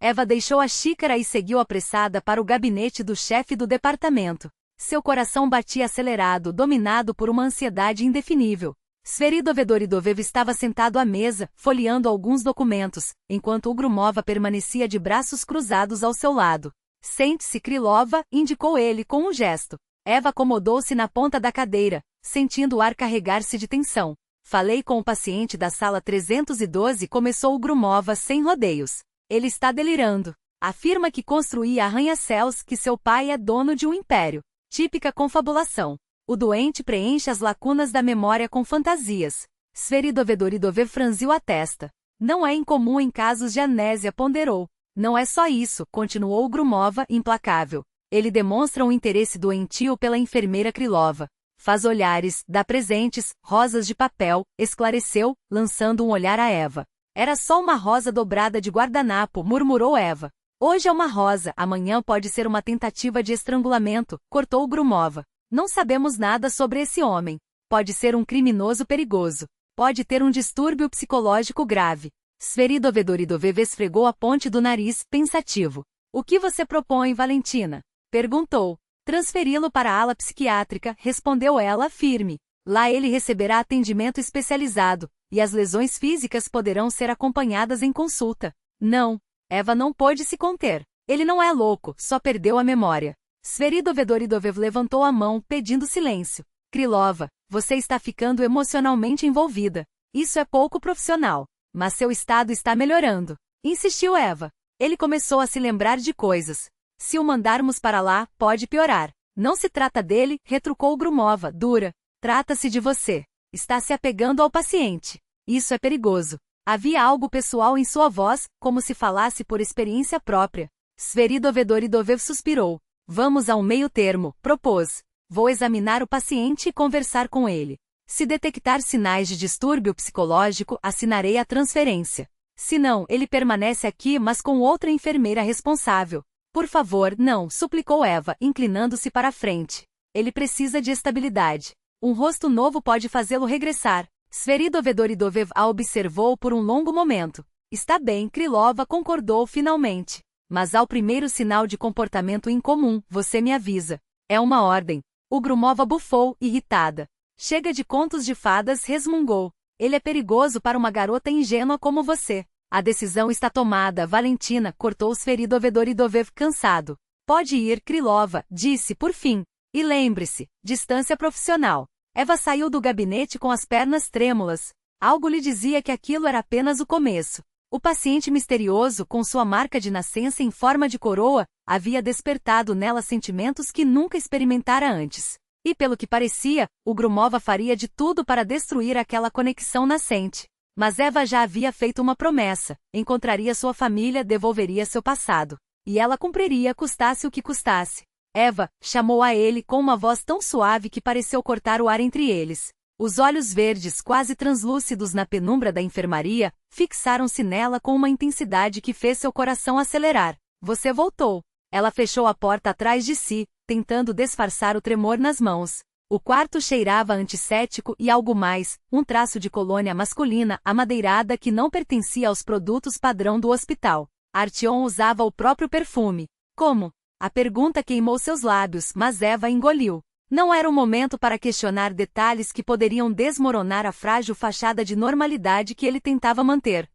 Eva deixou a xícara e seguiu apressada para o gabinete do chefe do departamento. Seu coração batia acelerado, dominado por uma ansiedade indefinível. Sveridovedoridovev estava sentado à mesa, folheando alguns documentos, enquanto o Grumova permanecia de braços cruzados ao seu lado. Sente-se, Krylova, indicou ele com um gesto. Eva acomodou-se na ponta da cadeira, sentindo o ar carregar-se de tensão. Falei com o paciente da sala 312, começou o Grumova sem rodeios. Ele está delirando. Afirma que construía arranha-céus, que seu pai é dono de um império. Típica confabulação. O doente preenche as lacunas da memória com fantasias. Sveridovedoridovev franziu a testa. Não é incomum em casos de amnésia, ponderou. Não é só isso, continuou Grumova, implacável. Ele demonstra um interesse doentio pela enfermeira Krylova. Faz olhares, dá presentes, rosas de papel, esclareceu, lançando um olhar a Eva. Era só uma rosa dobrada de guardanapo, murmurou Eva. Hoje é uma rosa, amanhã pode ser uma tentativa de estrangulamento, cortou Grumova. Não sabemos nada sobre esse homem. Pode ser um criminoso perigoso. Pode ter um distúrbio psicológico grave. Sveridovedoridovev esfregou a ponte do nariz, pensativo. O que você propõe, Valentina? Perguntou. Transferi-lo para a ala psiquiátrica, respondeu ela, firme. Lá ele receberá atendimento especializado, e as lesões físicas poderão ser acompanhadas em consulta. Não. Eva não pôde se conter. Ele não é louco, só perdeu a memória. Sveridovedoridovev levantou a mão, pedindo silêncio. Krylova, você está ficando emocionalmente envolvida. Isso é pouco profissional. Mas seu estado está melhorando. Insistiu Eva. Ele começou a se lembrar de coisas. Se o mandarmos para lá, pode piorar. Não se trata dele, retrucou Grumova, dura. Trata-se de você. Está se apegando ao paciente. Isso é perigoso. Havia algo pessoal em sua voz, como se falasse por experiência própria. Sveridovedoridovev suspirou. Vamos a um meio termo, propôs. Vou examinar o paciente e conversar com ele. Se detectar sinais de distúrbio psicológico, assinarei a transferência. Se não, ele permanece aqui, mas com outra enfermeira responsável. Por favor, não, suplicou Eva, inclinando-se para a frente. Ele precisa de estabilidade. Um rosto novo pode fazê-lo regressar. Sveridovedoridovev a observou por um longo momento. Está bem, Krylova concordou finalmente. Mas ao primeiro sinal de comportamento incomum, você me avisa. É uma ordem. O Grumova bufou, irritada. Chega de contos de fadas, resmungou. Ele é perigoso para uma garota ingênua como você. A decisão está tomada, Valentina, cortou Sveridovedoridovev cansado. Pode ir, Krylova, disse por fim. E lembre-se, distância profissional. Eva saiu do gabinete com as pernas trêmulas. Algo lhe dizia que aquilo era apenas o começo. O paciente misterioso, com sua marca de nascença em forma de coroa, havia despertado nela sentimentos que nunca experimentara antes. E pelo que parecia, o Grumova faria de tudo para destruir aquela conexão nascente. Mas Eva já havia feito uma promessa, encontraria sua família, devolveria seu passado. E ela cumpriria, custasse o que custasse. Eva, chamou a ele com uma voz tão suave que pareceu cortar o ar entre eles. Os olhos verdes, quase translúcidos na penumbra da enfermaria, fixaram-se nela com uma intensidade que fez seu coração acelerar. Você voltou. Ela fechou a porta atrás de si, tentando disfarçar o tremor nas mãos. O quarto cheirava antisséptico e algo mais, um traço de colônia masculina amadeirada que não pertencia aos produtos padrão do hospital. Artyom usava o próprio perfume. Como? A pergunta queimou seus lábios, mas Eva engoliu. Não era o momento para questionar detalhes que poderiam desmoronar a frágil fachada de normalidade que ele tentava manter.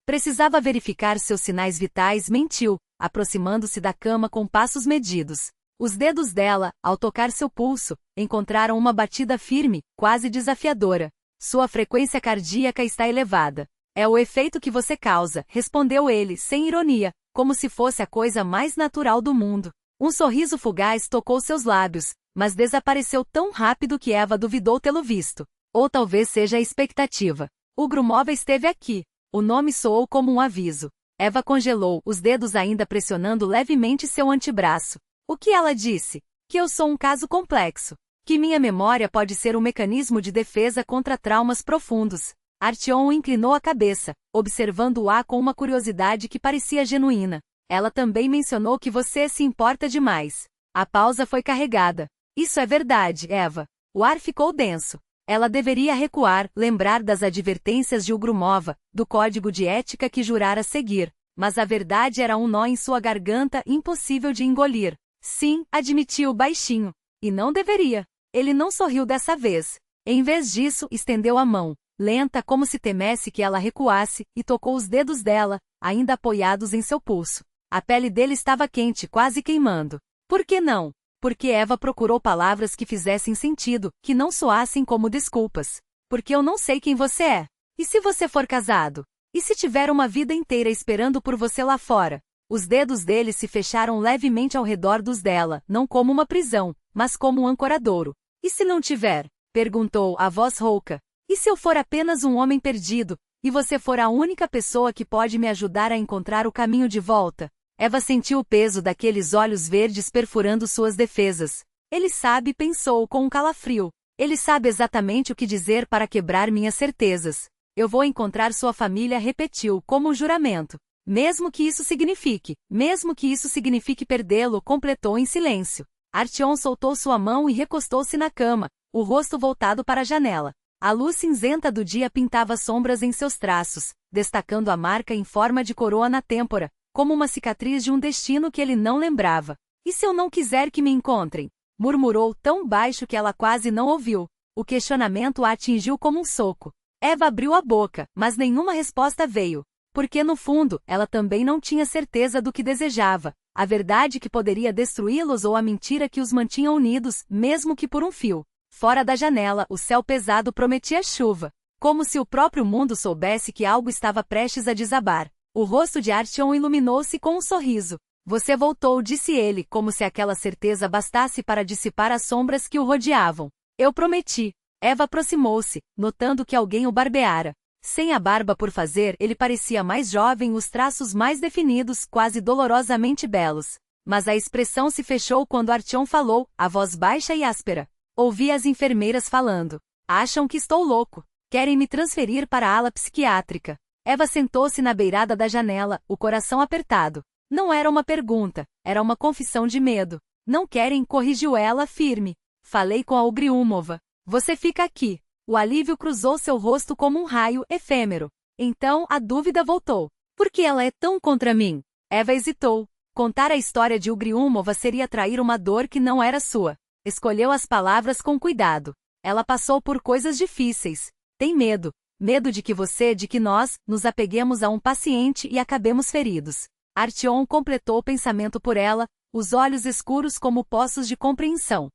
Precisava verificar seus sinais vitais, mentiu, aproximando-se da cama com passos medidos. Os dedos dela, ao tocar seu pulso, encontraram uma batida firme, quase desafiadora. Sua frequência cardíaca está elevada. É o efeito que você causa, respondeu ele, sem ironia, como se fosse a coisa mais natural do mundo. Um sorriso fugaz tocou seus lábios, mas desapareceu tão rápido que Eva duvidou tê-lo visto. Ou talvez seja a expectativa. O Grumova esteve aqui. O nome soou como um aviso. Eva congelou, os dedos ainda pressionando levemente seu antebraço. O que ela disse? Que eu sou um caso complexo. Que minha memória pode ser um mecanismo de defesa contra traumas profundos. Artyom inclinou a cabeça, observando-a com uma curiosidade que parecia genuína. Ela também mencionou que você se importa demais. A pausa foi carregada. Isso é verdade, Eva. O ar ficou denso. Ela deveria recuar, lembrar das advertências de Grumova, do código de ética que jurara seguir. Mas a verdade era um nó em sua garganta impossível de engolir. Sim, admitiu baixinho. E não deveria. Ele não sorriu dessa vez. Em vez disso, estendeu a mão, lenta como se temesse que ela recuasse, e tocou os dedos dela, ainda apoiados em seu pulso. A pele dele estava quente, quase queimando. Por que não? Porque Eva procurou palavras que fizessem sentido, que não soassem como desculpas. Porque eu não sei quem você é. E se você for casado? E se tiver uma vida inteira esperando por você lá fora? Os dedos dele se fecharam levemente ao redor dos dela, não como uma prisão, mas como um ancoradouro. E se não tiver? Perguntou, a voz rouca. E se eu for apenas um homem perdido, e você for a única pessoa que pode me ajudar a encontrar o caminho de volta? Eva sentiu o peso daqueles olhos verdes perfurando suas defesas. Ele sabe, pensou com um calafrio. Ele sabe exatamente o que dizer para quebrar minhas certezas. Eu vou encontrar sua família, repetiu, como um juramento. Mesmo que isso signifique perdê-lo, completou em silêncio. Artyom soltou sua mão e recostou-se na cama, o rosto voltado para a janela. A luz cinzenta do dia pintava sombras em seus traços, destacando a marca em forma de coroa na têmpora, como uma cicatriz de um destino que ele não lembrava. E se eu não quiser que me encontrem? Murmurou tão baixo que ela quase não ouviu. O questionamento a atingiu como um soco. Eva abriu a boca, mas nenhuma resposta veio. Porque no fundo, ela também não tinha certeza do que desejava. A verdade que poderia destruí-los ou a mentira que os mantinha unidos, mesmo que por um fio. Fora da janela, o céu pesado prometia chuva. Como se o próprio mundo soubesse que algo estava prestes a desabar. O rosto de Artyom iluminou-se com um sorriso. Você voltou, disse ele, como se aquela certeza bastasse para dissipar as sombras que o rodeavam. Eu prometi. Eva aproximou-se, notando que alguém o barbeara. Sem a barba por fazer, ele parecia mais jovem, os traços mais definidos, quase dolorosamente belos. Mas a expressão se fechou quando Artyom falou, a voz baixa e áspera. Ouvi as enfermeiras falando. Acham que estou louco. Querem me transferir para a ala psiquiátrica. Eva sentou-se na beirada da janela, o coração apertado. Não era uma pergunta, era uma confissão de medo. Não querem, corrigiu ela, firme. Falei com a Ugriumova. Você fica aqui. O alívio cruzou seu rosto como um raio, efêmero. Então, a dúvida voltou. Por que ela é tão contra mim? Eva hesitou. Contar a história de Ugriumova seria trair uma dor que não era sua. Escolheu as palavras com cuidado. Ela passou por coisas difíceis. Tem medo. Medo de que nós, nos apeguemos a um paciente e acabemos feridos. Artyom completou o pensamento por ela, os olhos escuros como poços de compreensão.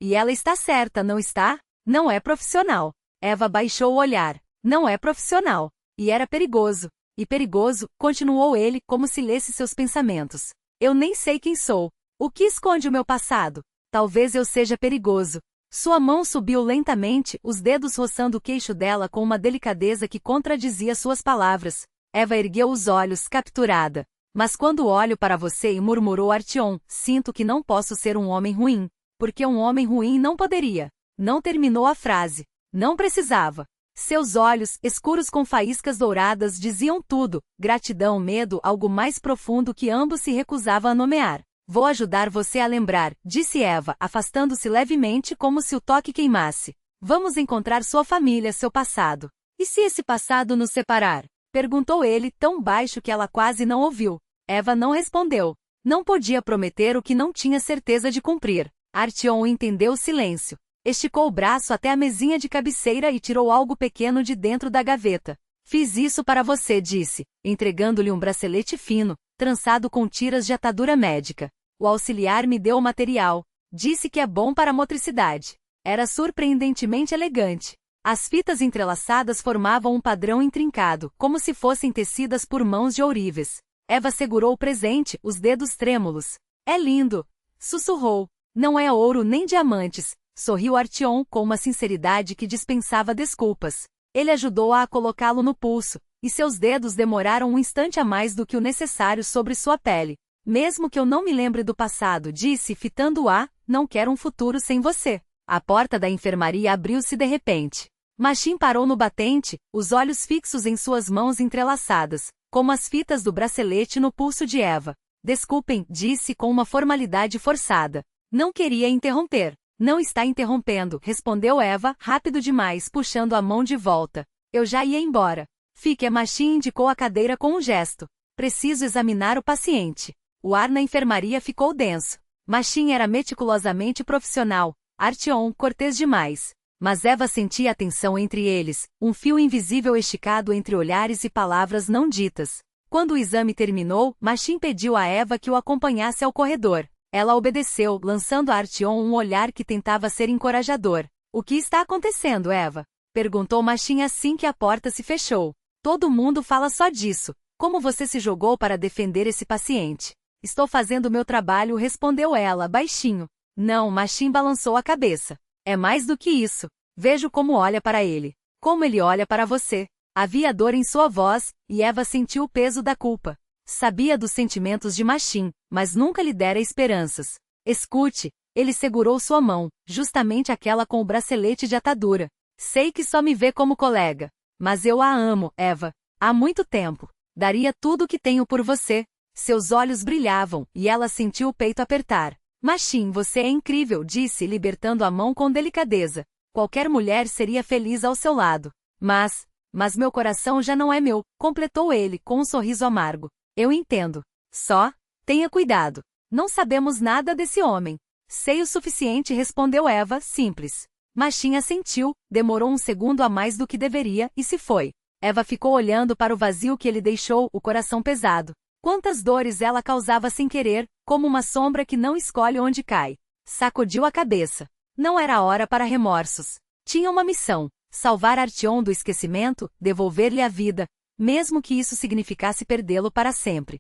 E ela está certa, não está? Não é profissional. Eva baixou o olhar. Não é profissional. E era perigoso. E perigoso, continuou ele, como se lesse seus pensamentos. Eu nem sei quem sou. O que esconde o meu passado? Talvez eu seja perigoso. Sua mão subiu lentamente, os dedos roçando o queixo dela com uma delicadeza que contradizia suas palavras. Eva ergueu os olhos, capturada. Mas quando olho para você, e murmurou Artyom, sinto que não posso ser um homem ruim. Porque um homem ruim não poderia. Não terminou a frase. Não precisava. Seus olhos, escuros com faíscas douradas, diziam tudo. Gratidão, medo, algo mais profundo que ambos se recusavam a nomear. Vou ajudar você a lembrar, disse Eva, afastando-se levemente como se o toque queimasse. Vamos encontrar sua família, seu passado. E se esse passado nos separar? Perguntou ele, tão baixo que ela quase não ouviu. Eva não respondeu. Não podia prometer o que não tinha certeza de cumprir. Artyom entendeu o silêncio. Esticou o braço até a mesinha de cabeceira e tirou algo pequeno de dentro da gaveta. Fiz isso para você, disse, entregando-lhe um bracelete fino, trançado com tiras de atadura médica. O auxiliar me deu o material. Disse que é bom para a motricidade. Era surpreendentemente elegante. As fitas entrelaçadas formavam um padrão intrincado, como se fossem tecidas por mãos de ourives. Eva segurou o presente, os dedos trêmulos. É lindo! Sussurrou. Não é ouro nem diamantes. Sorriu Artyom com uma sinceridade que dispensava desculpas. Ele ajudou-a a colocá-lo no pulso, e seus dedos demoraram um instante a mais do que o necessário sobre sua pele. Mesmo que eu não me lembre do passado, disse, fitando-a, não quero um futuro sem você. A porta da enfermaria abriu-se de repente. Machim parou no batente, os olhos fixos em suas mãos entrelaçadas, como as fitas do bracelete no pulso de Eva. Desculpem, disse com uma formalidade forçada. Não queria interromper. Não está interrompendo, respondeu Eva, rápido demais, puxando a mão de volta. Eu já ia embora. Fique, Machim indicou a cadeira com um gesto. Preciso examinar o paciente. O ar na enfermaria ficou denso. Machim era meticulosamente profissional. Artyom, cortês demais. Mas Eva sentia a tensão entre eles, um fio invisível esticado entre olhares e palavras não ditas. Quando o exame terminou, Machim pediu a Eva que o acompanhasse ao corredor. Ela obedeceu, lançando a Artyom um olhar que tentava ser encorajador. O que está acontecendo, Eva? Perguntou Machim assim que a porta se fechou. Todo mundo fala só disso. Como você se jogou para defender esse paciente? Estou fazendo meu trabalho, respondeu ela, baixinho. Não, Machim balançou a cabeça. É mais do que isso. Vejo como olha para ele. Como ele olha para você. Havia dor em sua voz, e Eva sentiu o peso da culpa. Sabia dos sentimentos de Machine, mas nunca lhe dera esperanças. Escute, ele segurou sua mão, justamente aquela com o bracelete de atadura. Sei que só me vê como colega. Mas eu a amo, Eva. Há muito tempo. Daria tudo o que tenho por você. Seus olhos brilhavam, e ela sentiu o peito apertar. Machine, você é incrível, disse, libertando a mão com delicadeza. Qualquer mulher seria feliz ao seu lado. Mas meu coração já não é meu, completou ele, com um sorriso amargo. Eu entendo. Só, tenha cuidado. Não sabemos nada desse homem. Sei o suficiente, respondeu Eva, simples. Machine assentiu, demorou um segundo a mais do que deveria, e se foi. Eva ficou olhando para o vazio que ele deixou, o coração pesado. Quantas dores ela causava sem querer, como uma sombra que não escolhe onde cai. Sacudiu a cabeça. Não era hora para remorsos. Tinha uma missão: salvar Artyom do esquecimento, devolver-lhe a vida, mesmo que isso significasse perdê-lo para sempre.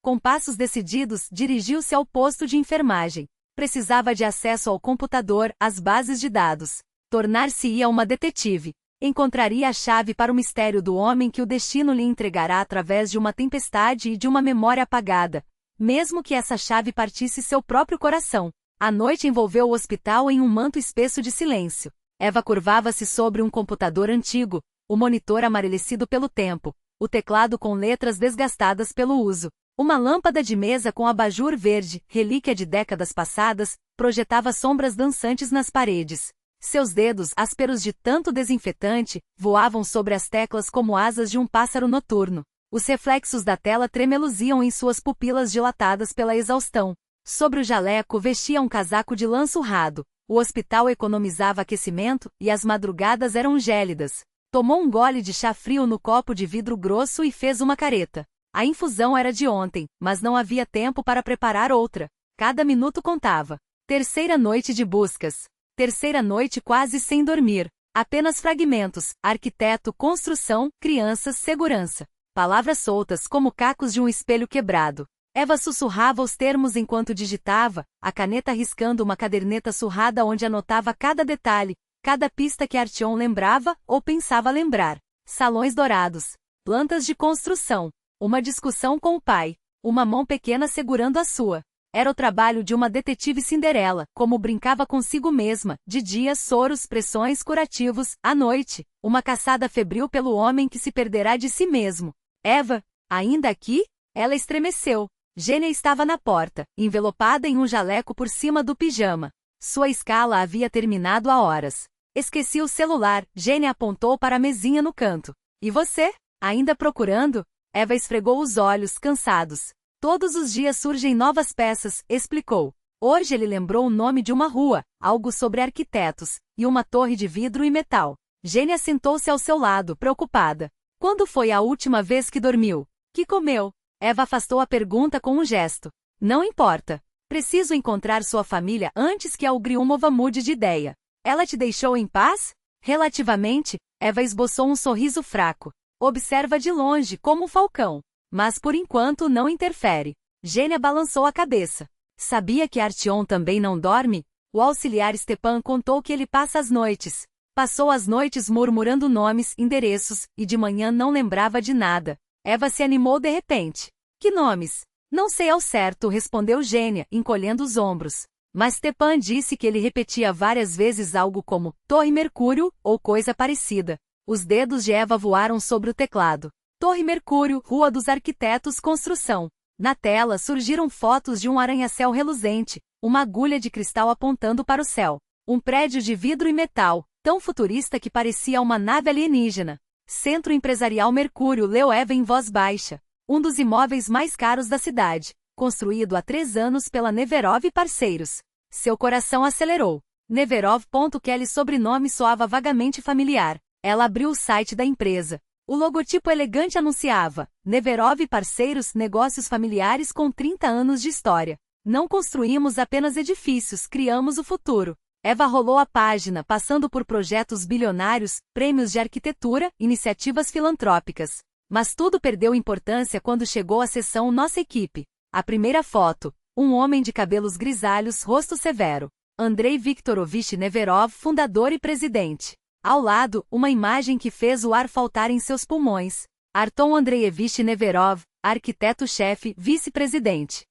Com passos decididos, dirigiu-se ao posto de enfermagem. Precisava de acesso ao computador, às bases de dados. Tornar-se-ia uma detetive. Encontraria a chave para o mistério do homem que o destino lhe entregará através de uma tempestade e de uma memória apagada, mesmo que essa chave partisse seu próprio coração. A noite envolveu o hospital em um manto espesso de silêncio. Eva curvava-se sobre um computador antigo, o monitor amarelecido pelo tempo, o teclado com letras desgastadas pelo uso. Uma lâmpada de mesa com abajur verde, relíquia de décadas passadas, projetava sombras dançantes nas paredes. Seus dedos, ásperos de tanto desinfetante, voavam sobre as teclas como asas de um pássaro noturno. Os reflexos da tela tremeluziam em suas pupilas dilatadas pela exaustão. Sobre o jaleco vestia um casaco de lã surrado. O hospital economizava aquecimento, e as madrugadas eram gélidas. Tomou um gole de chá frio no copo de vidro grosso e fez uma careta. A infusão era de ontem, mas não havia tempo para preparar outra. Cada minuto contava. Terceira noite de buscas. Terceira noite quase sem dormir. Apenas fragmentos: arquiteto, construção, crianças, segurança. Palavras soltas como cacos de um espelho quebrado. Eva sussurrava os termos enquanto digitava, a caneta riscando uma caderneta surrada onde anotava cada detalhe, cada pista que Artyom lembrava ou pensava lembrar. Salões dourados. Plantas de construção. Uma discussão com o pai. Uma mão pequena segurando a sua. Era o trabalho de uma detetive Cinderela, como brincava consigo mesma, de dia soros, pressões, curativos, à noite, uma caçada febril pelo homem que se perderá de si mesmo. Eva, ainda aqui? Ela estremeceu. Gênia estava na porta, envelopada em um jaleco por cima do pijama. Sua escala havia terminado há horas. Esqueci o celular, Gênia apontou para a mesinha no canto. E você? Ainda procurando? Eva esfregou os olhos, cansados. Todos os dias surgem novas peças, explicou. Hoje ele lembrou o nome de uma rua, algo sobre arquitetos, e uma torre de vidro e metal. Gênia sentou-se ao seu lado, preocupada. Quando foi a última vez que dormiu? Que comeu? Eva afastou a pergunta com um gesto. Não importa. Preciso encontrar sua família antes que a Ugriumova mude de ideia. Ela te deixou em paz? Relativamente, Eva esboçou um sorriso fraco. Observa de longe como um falcão. Mas por enquanto não interfere. Gênia balançou a cabeça. Sabia que Artyom também não dorme? O auxiliar Stepan contou que ele passa as noites. Passou as noites murmurando nomes, endereços, e de manhã não lembrava de nada. Eva se animou de repente. Que nomes? Não sei ao certo, respondeu Gênia, encolhendo os ombros. Mas Stepan disse que ele repetia várias vezes algo como Torre Mercúrio, ou coisa parecida. Os dedos de Eva voaram sobre o teclado. Torre Mercúrio, Rua dos Arquitetos, Construção. Na tela surgiram fotos de um arranha-céu reluzente, uma agulha de cristal apontando para o céu. Um prédio de vidro e metal, tão futurista que parecia uma nave alienígena. Centro Empresarial Mercúrio, leu Eva em voz baixa. Um dos imóveis mais caros da cidade, construído há 3 anos pela Neverov e parceiros. Seu coração acelerou. Neverov. Aquele sobrenome soava vagamente familiar. Ela abriu o site da empresa. O logotipo elegante anunciava: Neverov e parceiros, negócios familiares com 30 anos de história. Não construímos apenas edifícios, criamos o futuro. Eva rolou a página, passando por projetos bilionários, prêmios de arquitetura, iniciativas filantrópicas. Mas tudo perdeu importância quando chegou à seção Nossa Equipe. A primeira foto: um homem de cabelos grisalhos, rosto severo. Andrei Viktorovich Neverov, fundador e presidente. Ao lado, uma imagem que fez o ar faltar em seus pulmões. Arton Andreevich Neverov, arquiteto-chefe, vice-presidente.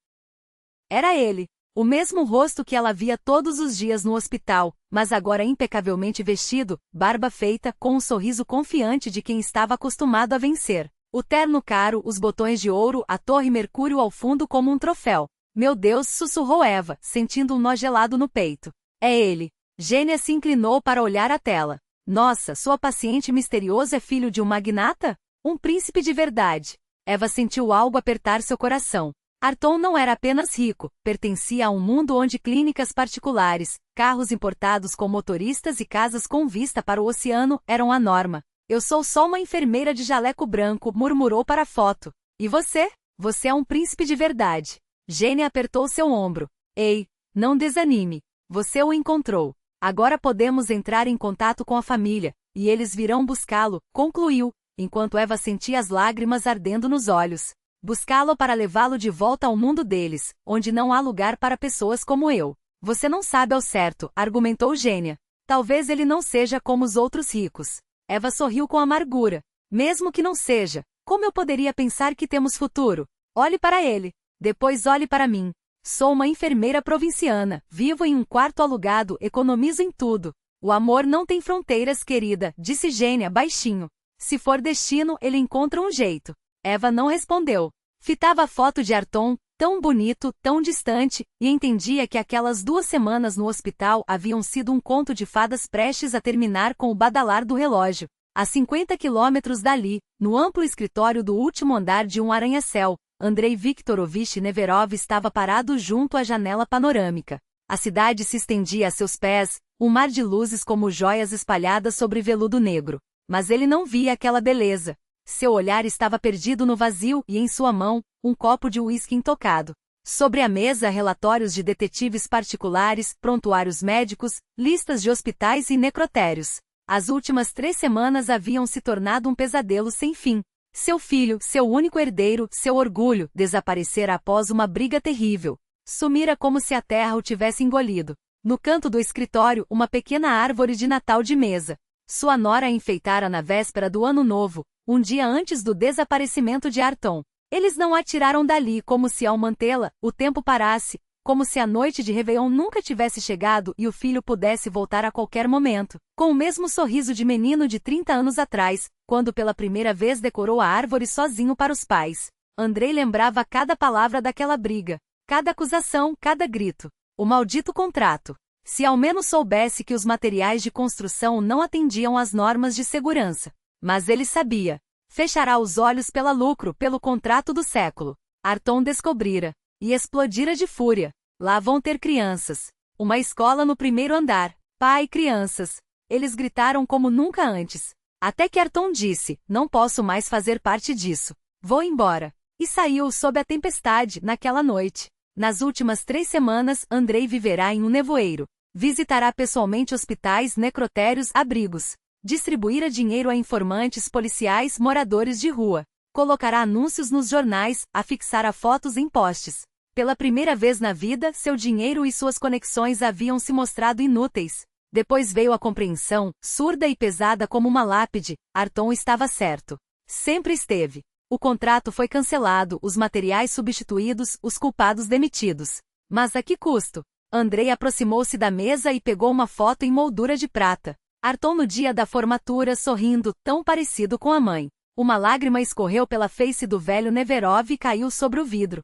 Era ele. O mesmo rosto que ela via todos os dias no hospital, mas agora impecavelmente vestido, barba feita, com um sorriso confiante de quem estava acostumado a vencer. O terno caro, os botões de ouro, a torre Mercúrio ao fundo como um troféu. Meu Deus, sussurrou Eva, sentindo um nó gelado no peito. É ele. Gênia se inclinou para olhar a tela. Nossa, sua paciente misterioso é filho de um magnata? Um príncipe de verdade. Eva sentiu algo apertar seu coração. Arton não era apenas rico, pertencia a um mundo onde clínicas particulares, carros importados com motoristas e casas com vista para o oceano eram a norma. Eu sou só uma enfermeira de jaleco branco, murmurou para a foto. E você? Você é um príncipe de verdade. Gênia apertou seu ombro. Ei, não desanime. Você o encontrou. Agora podemos entrar em contato com a família, e eles virão buscá-lo, concluiu, enquanto Eva sentia as lágrimas ardendo nos olhos. Buscá-lo para levá-lo de volta ao mundo deles, onde não há lugar para pessoas como eu. Você não sabe ao certo, argumentou Gênia. Talvez ele não seja como os outros ricos. Eva sorriu com amargura. Mesmo que não seja, como eu poderia pensar que temos futuro? Olhe para ele. Depois olhe para mim. Sou uma enfermeira provinciana, vivo em um quarto alugado, economizo em tudo. O amor não tem fronteiras, querida, disse Gênia baixinho. Se for destino, ele encontra um jeito. Eva não respondeu. Fitava a foto de Arton, tão bonito, tão distante, e entendia que aquelas 2 semanas no hospital haviam sido um conto de fadas prestes a terminar com o badalar do relógio. A 50 quilômetros dali, no amplo escritório do último andar de um arranha-céu, Andrei Viktorovich Neverov estava parado junto à janela panorâmica. A cidade se estendia a seus pés, um mar de luzes como joias espalhadas sobre veludo negro. Mas ele não via aquela beleza. Seu olhar estava perdido no vazio e em sua mão, um copo de uísque intocado. Sobre a mesa, relatórios de detetives particulares, prontuários médicos, listas de hospitais e necrotérios. As últimas 3 semanas haviam se tornado um pesadelo sem fim. Seu filho, seu único herdeiro, seu orgulho, desaparecera após uma briga terrível. Sumira como se a terra o tivesse engolido. No canto do escritório, uma pequena árvore de Natal de mesa. Sua nora a enfeitara na véspera do Ano Novo, um dia antes do desaparecimento de Arton. Eles não a tiraram dali como se ao mantê-la, o tempo parasse, como se a noite de Réveillon nunca tivesse chegado e o filho pudesse voltar a qualquer momento. Com o mesmo sorriso de menino de 30 anos atrás, quando pela primeira vez decorou a árvore sozinho para os pais. Andrei lembrava cada palavra daquela briga, cada acusação, cada grito. O maldito contrato. Se ao menos soubesse que os materiais de construção não atendiam às normas de segurança. Mas ele sabia. Fechará os olhos pela lucro, pelo contrato do século. Arton descobrira. E explodira de fúria. Lá vão ter crianças. Uma escola no primeiro andar. Pai, crianças. Eles gritaram como nunca antes. Até que Arton disse, não posso mais fazer parte disso. Vou embora. E saiu sob a tempestade, naquela noite. Nas últimas 3 semanas, Andrei viverá em um nevoeiro. Visitará pessoalmente hospitais, necrotérios, abrigos. Distribuirá dinheiro a informantes policiais, moradores de rua. Colocará anúncios nos jornais, afixará fotos em postes. Pela primeira vez na vida, seu dinheiro e suas conexões haviam se mostrado inúteis. Depois veio a compreensão, surda e pesada como uma lápide, Arton estava certo. Sempre esteve. O contrato foi cancelado, os materiais substituídos, os culpados demitidos. Mas a que custo? Andrei aproximou-se da mesa e pegou uma foto em moldura de prata. Arton no dia da formatura sorrindo, tão parecido com a mãe. Uma lágrima escorreu pela face do velho Neverov e caiu sobre o vidro.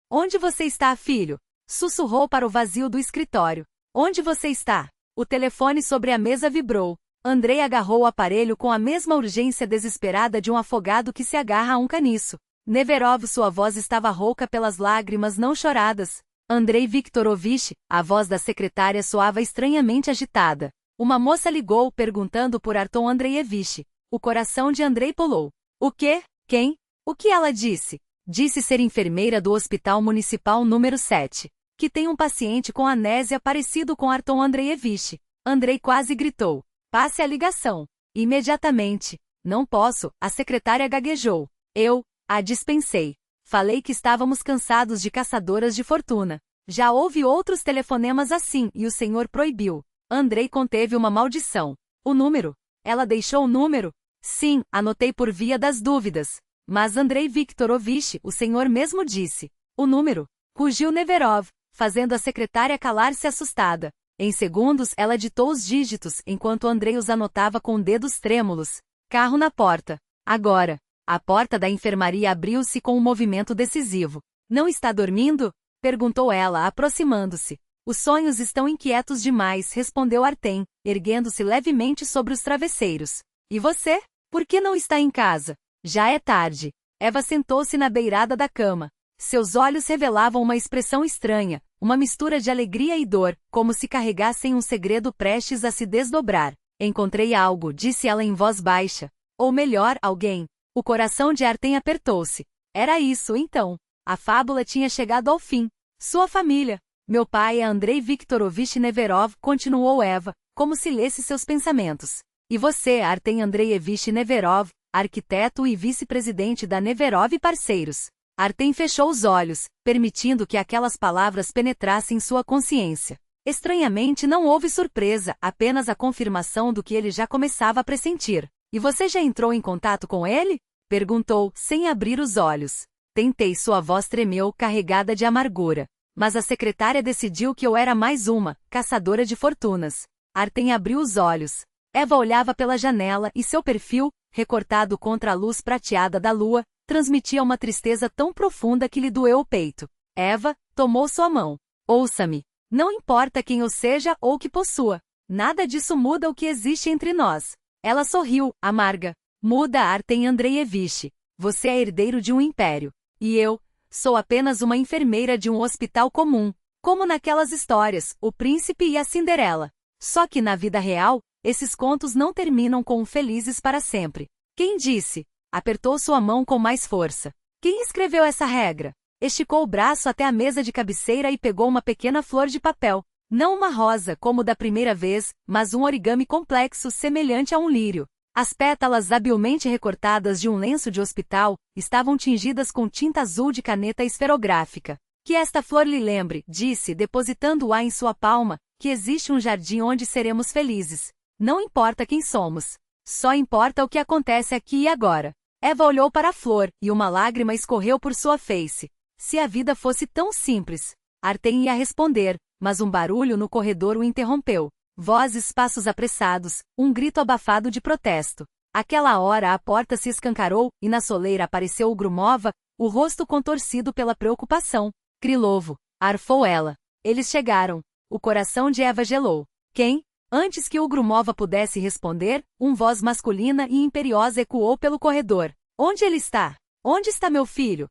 Onde você está, filho? Sussurrou para o vazio do escritório. Onde você está? O telefone sobre a mesa vibrou. Andrei agarrou o aparelho com a mesma urgência desesperada de um afogado que se agarra a um caniço. Neverov, sua voz estava rouca pelas lágrimas não choradas. Andrei Viktorovich, a voz da secretária soava estranhamente agitada. Uma moça ligou, perguntando por Arton Andreevich. O coração de Andrei pulou. O quê? Quem? O que ela disse? Disse ser enfermeira do Hospital Municipal número 7. Que tem um paciente com amnésia parecido com Arton Andreevich. Andrei quase gritou. Passe a ligação. Imediatamente. Não posso, a secretária gaguejou. Eu a dispensei. Falei que estávamos cansados de caçadoras de fortuna. Já houve outros telefonemas assim e o senhor proibiu. Andrei conteve uma maldição. O número? Ela deixou o número? Sim, anotei por via das dúvidas. Mas Andrei Viktorovich, o senhor mesmo disse. O número? Rugiu Neverov, fazendo a secretária calar-se assustada. Em segundos ela ditou os dígitos, enquanto Andrei os anotava com dedos trêmulos. Carro na porta. Agora. A porta da enfermaria abriu-se com um movimento decisivo. Não está dormindo? Perguntou ela, aproximando-se. Os sonhos estão inquietos demais, respondeu Artem, erguendo-se levemente sobre os travesseiros. E você? Por que não está em casa? Já é tarde. Eva sentou-se na beirada da cama. Seus olhos revelavam uma expressão estranha, uma mistura de alegria e dor, como se carregassem um segredo prestes a se desdobrar. Encontrei algo, disse ela em voz baixa. Ou melhor, alguém. O coração de Artem apertou-se. Era isso, então. A fábula tinha chegado ao fim. Sua família. Meu pai é Andrei Viktorovich Neverov, continuou Eva, como se lesse seus pensamentos. E você, Artem Andreievich Neverov, arquiteto e vice-presidente da Neverov e Parceiros. Artem fechou os olhos, permitindo que aquelas palavras penetrassem sua consciência. Estranhamente não houve surpresa, apenas a confirmação do que ele já começava a pressentir. E você já entrou em contato com ele? Perguntou, sem abrir os olhos. Tentei, sua voz tremeu, carregada de amargura. Mas a secretária decidiu que eu era mais uma, caçadora de fortunas. Artem abriu os olhos. Eva olhava pela janela e seu perfil, recortado contra a luz prateada da lua, transmitia uma tristeza tão profunda que lhe doeu o peito. Eva tomou sua mão. Ouça-me. Não importa quem eu seja ou que possua. Nada disso muda o que existe entre nós. Ela sorriu, amarga. Muda, Artem Andreievich. Você é herdeiro de um império. E eu sou apenas uma enfermeira de um hospital comum. Como naquelas histórias, o príncipe e a Cinderela. Só que na vida real, esses contos não terminam com felizes para sempre. Quem disse? Apertou sua mão com mais força. Quem escreveu essa regra? Esticou o braço até a mesa de cabeceira e pegou uma pequena flor de papel. Não uma rosa, como da primeira vez, mas um origami complexo semelhante a um lírio. As pétalas habilmente recortadas de um lenço de hospital estavam tingidas com tinta azul de caneta esferográfica. Que esta flor lhe lembre, disse, depositando-a em sua palma, que existe um jardim onde seremos felizes. Não importa quem somos. Só importa o que acontece aqui e agora. Eva olhou para a flor, e uma lágrima escorreu por sua face. Se a vida fosse tão simples. Artem ia responder, mas um barulho no corredor o interrompeu. Vozes, passos apressados, um grito abafado de protesto. Aquela hora a porta se escancarou, e na soleira apareceu o Grumova, o rosto contorcido pela preocupação. Krylovo, arfou ela. Eles chegaram. O coração de Eva gelou. Quem? Antes que o Grumova pudesse responder, uma voz masculina e imperiosa ecoou pelo corredor. Onde ele está? Onde está meu filho?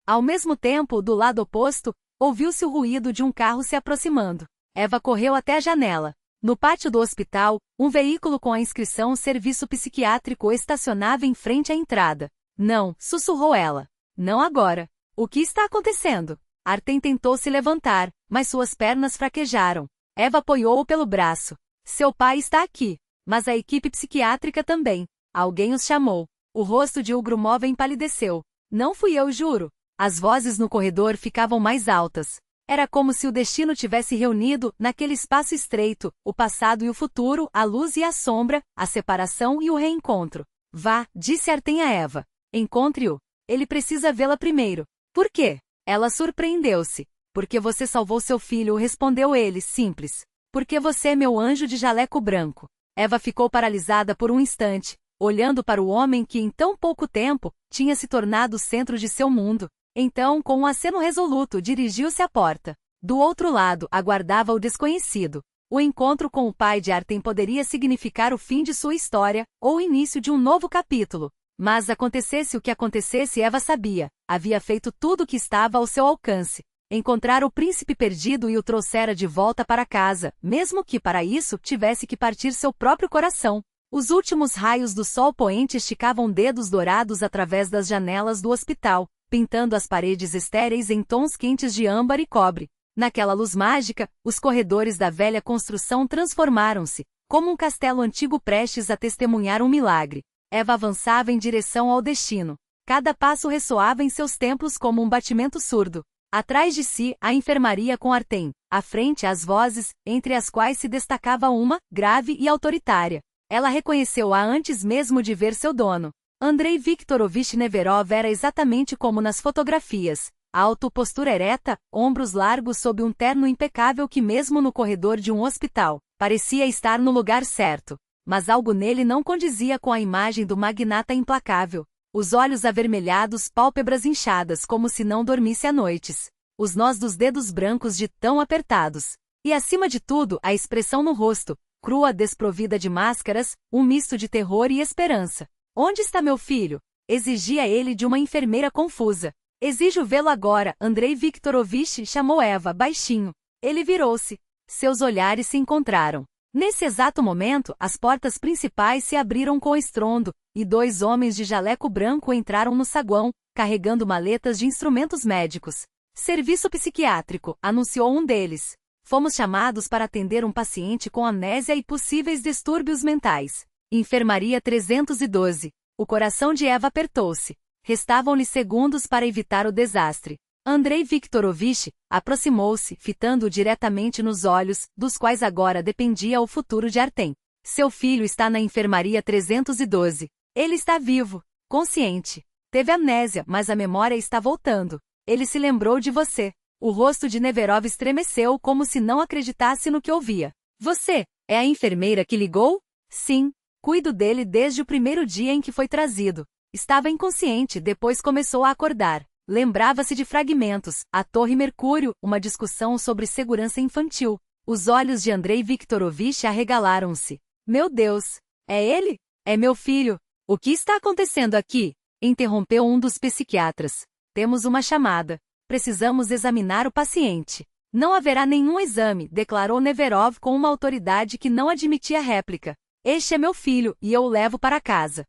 Ao mesmo tempo, do lado oposto, ouviu-se o ruído de um carro se aproximando. Eva correu até a janela. No pátio do hospital, um veículo com a inscrição Serviço Psiquiátrico estacionava em frente à entrada. Não, sussurrou ela. Não agora. O que está acontecendo? Artem tentou se levantar, mas suas pernas fraquejaram. Eva apoiou-o pelo braço. Seu pai está aqui. Mas a equipe psiquiátrica também. Alguém os chamou. O rosto de Ugrumova empalideceu. Não fui eu, juro. As vozes no corredor ficavam mais altas. Era como se o destino tivesse reunido, naquele espaço estreito, o passado e o futuro, a luz e a sombra, a separação e o reencontro. Vá, disse Artem a Eva. Encontre-o. Ele precisa vê-la primeiro. Por quê? Ela surpreendeu-se. Porque você salvou seu filho, respondeu ele, simples. Porque você é meu anjo de jaleco branco. Eva ficou paralisada por um instante, olhando para o homem que em tão pouco tempo tinha se tornado o centro de seu mundo. Então, com um aceno resoluto, dirigiu-se à porta. Do outro lado, aguardava o desconhecido. O encontro com o pai de Artem poderia significar o fim de sua história, ou o início de um novo capítulo. Mas acontecesse o que acontecesse, Eva sabia. Havia feito tudo o que estava ao seu alcance. Encontrar o príncipe perdido e o trouxera de volta para casa, mesmo que para isso tivesse que partir seu próprio coração. Os últimos raios do sol poente esticavam dedos dourados através das janelas do hospital, pintando as paredes estéreis em tons quentes de âmbar e cobre. Naquela luz mágica, os corredores da velha construção transformaram-se, como um castelo antigo prestes a testemunhar um milagre. Eva avançava em direção ao destino. Cada passo ressoava em seus templos como um batimento surdo. Atrás de si, a enfermaria com Artem. À frente, as vozes, entre as quais se destacava uma, grave e autoritária. Ela reconheceu-a antes mesmo de ver seu dono. Andrei Viktorovich Neverov era exatamente como nas fotografias. Alto, postura ereta, ombros largos sob um terno impecável que mesmo no corredor de um hospital, parecia estar no lugar certo. Mas algo nele não condizia com a imagem do magnata implacável. Os olhos avermelhados, pálpebras inchadas como se não dormisse à noites. Os nós dos dedos brancos de tão apertados. E acima de tudo, a expressão no rosto, crua, desprovida de máscaras, um misto de terror e esperança. Onde está meu filho? Exigia ele de uma enfermeira confusa. Exijo vê-lo agora, Andrei Viktorovich, chamou Eva, baixinho. Ele virou-se. Seus olhares se encontraram. Nesse exato momento, as portas principais se abriram com estrondo, e 2 homens de jaleco branco entraram no saguão, carregando maletas de instrumentos médicos. Serviço psiquiátrico, anunciou um deles. Fomos chamados para atender um paciente com amnésia e possíveis distúrbios mentais. Enfermaria 312. O coração de Eva apertou-se. Restavam-lhe segundos para evitar o desastre. Andrei Viktorovich aproximou-se, fitando-o diretamente nos olhos, dos quais agora dependia o futuro de Artem. Seu filho está na enfermaria 312. Ele está vivo, consciente. Teve amnésia, mas a memória está voltando. Ele se lembrou de você. O rosto de Neverov estremeceu como se não acreditasse no que ouvia. Você é a enfermeira que ligou? Sim. Cuido dele desde o primeiro dia em que foi trazido. Estava inconsciente, depois começou a acordar. Lembrava-se de fragmentos, a Torre Mercúrio, uma discussão sobre segurança infantil. Os olhos de Andrei Viktorovich arregalaram-se. Meu Deus! É ele? É meu filho! O que está acontecendo aqui? Interrompeu um dos psiquiatras. Temos uma chamada. Precisamos examinar o paciente. Não haverá nenhum exame, declarou Neverov com uma autoridade que não admitia réplica. Este é meu filho, e eu o levo para casa.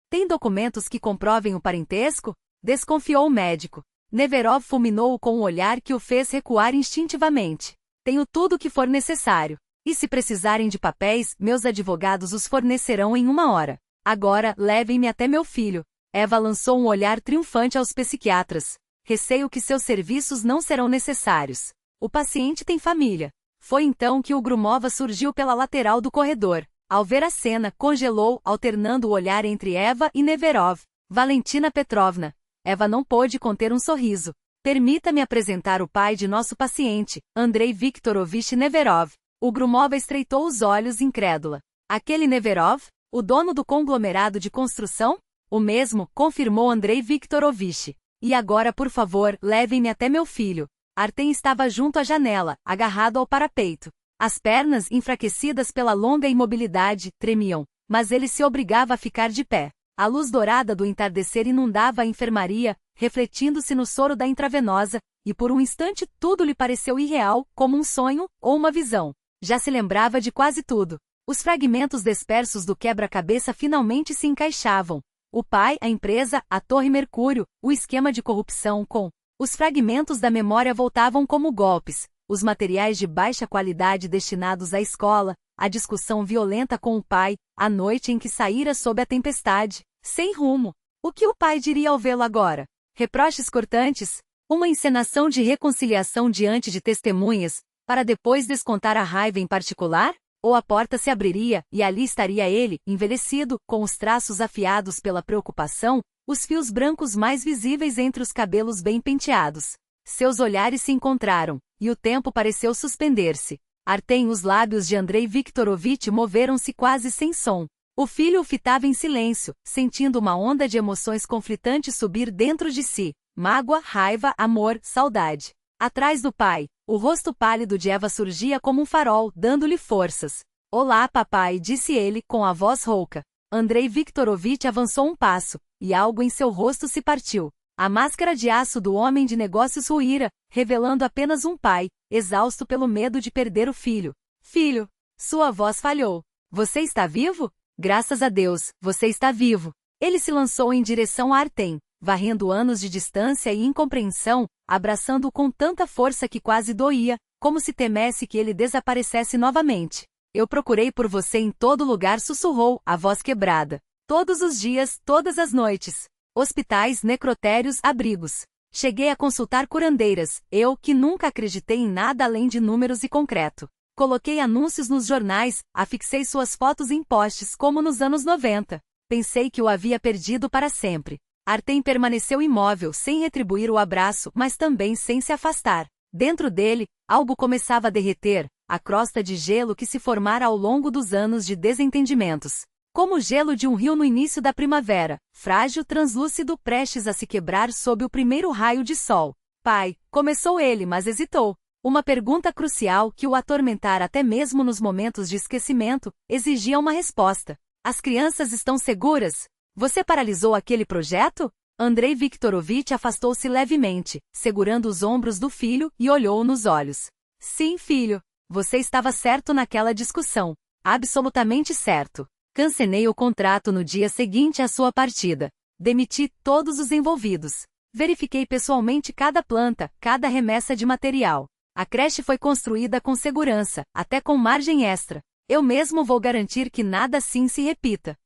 Tem documentos que comprovem o parentesco? Desconfiou o médico. Neverov fulminou-o com um olhar que o fez recuar instintivamente. Tenho tudo o que for necessário. E se precisarem de papéis, meus advogados os fornecerão em 1 hora. Agora, levem-me até meu filho. Eva lançou um olhar triunfante aos psiquiatras. Receio que seus serviços não serão necessários. O paciente tem família. Foi então que o Grumova surgiu pela lateral do corredor. Ao ver a cena, congelou, alternando o olhar entre Eva e Neverov. Valentina Petrovna. Eva não pôde conter um sorriso. Permita-me apresentar o pai de nosso paciente, Andrei Viktorovich Neverov. O Grumova estreitou os olhos incrédula. Aquele Neverov? O dono do conglomerado de construção? O mesmo, confirmou Andrei Viktorovich. E agora, por favor, levem-me até meu filho. Artem estava junto à janela, agarrado ao parapeito. As pernas, enfraquecidas pela longa imobilidade, tremiam, mas ele se obrigava a ficar de pé. A luz dourada do entardecer inundava a enfermaria, refletindo-se no soro da intravenosa, e por um instante tudo lhe pareceu irreal, como um sonho ou uma visão. Já se lembrava de quase tudo. Os fragmentos dispersos do quebra-cabeça finalmente se encaixavam. O pai, a empresa, a Torre Mercúrio, o esquema de corrupção com... Os fragmentos da memória voltavam como golpes, os materiais de baixa qualidade destinados à escola, a discussão violenta com o pai, a noite em que saíra sob a tempestade, sem rumo. O que o pai diria ao vê-lo agora? Reproches cortantes? Uma encenação de reconciliação diante de testemunhas, para depois descontar a raiva em particular? Ou a porta se abriria, e ali estaria ele, envelhecido, com os traços afiados pela preocupação, os fios brancos mais visíveis entre os cabelos bem penteados. Seus olhares se encontraram, e o tempo pareceu suspender-se. Artem, os lábios de Andrei Viktorovich moveram-se quase sem som. O filho o fitava em silêncio, sentindo uma onda de emoções conflitantes subir dentro de si. Mágoa, raiva, amor, saudade. Atrás do pai, o rosto pálido de Eva surgia como um farol, dando-lhe forças. Olá, papai, disse ele, com a voz rouca. Andrei Viktorovich avançou um passo, e algo em seu rosto se partiu. A máscara de aço do homem de negócios ruíra, revelando apenas um pai, exausto pelo medo de perder o filho. Filho! Sua voz falhou. Você está vivo? Graças a Deus, você está vivo. Ele se lançou em direção a Artem, varrendo anos de distância e incompreensão, abraçando-o com tanta força que quase doía, como se temesse que ele desaparecesse novamente. Eu procurei por você em todo lugar, sussurrou, a voz quebrada. Todos os dias, todas as noites. Hospitais, necrotérios, abrigos. Cheguei a consultar curandeiras, eu, que nunca acreditei em nada além de números e concreto. Coloquei anúncios nos jornais, afixei suas fotos em postes como nos anos 90. Pensei que o havia perdido para sempre. Artem permaneceu imóvel, sem retribuir o abraço, mas também sem se afastar. Dentro dele, algo começava a derreter, a crosta de gelo que se formara ao longo dos anos de desentendimentos. Como o gelo de um rio no início da primavera, frágil, translúcido, prestes a se quebrar sob o primeiro raio de sol. Pai, começou ele, mas hesitou. Uma pergunta crucial que o atormentara até mesmo nos momentos de esquecimento, exigia uma resposta. As crianças estão seguras? Você paralisou aquele projeto? Andrei Viktorovich afastou-se levemente, segurando os ombros do filho, e olhou-o nos olhos. Sim, filho. Você estava certo naquela discussão. Absolutamente certo. Cancelei o contrato no dia seguinte à sua partida. Demiti todos os envolvidos. Verifiquei pessoalmente cada planta, cada remessa de material. A creche foi construída com segurança, até com margem extra. Eu mesmo vou garantir que nada assim se repita.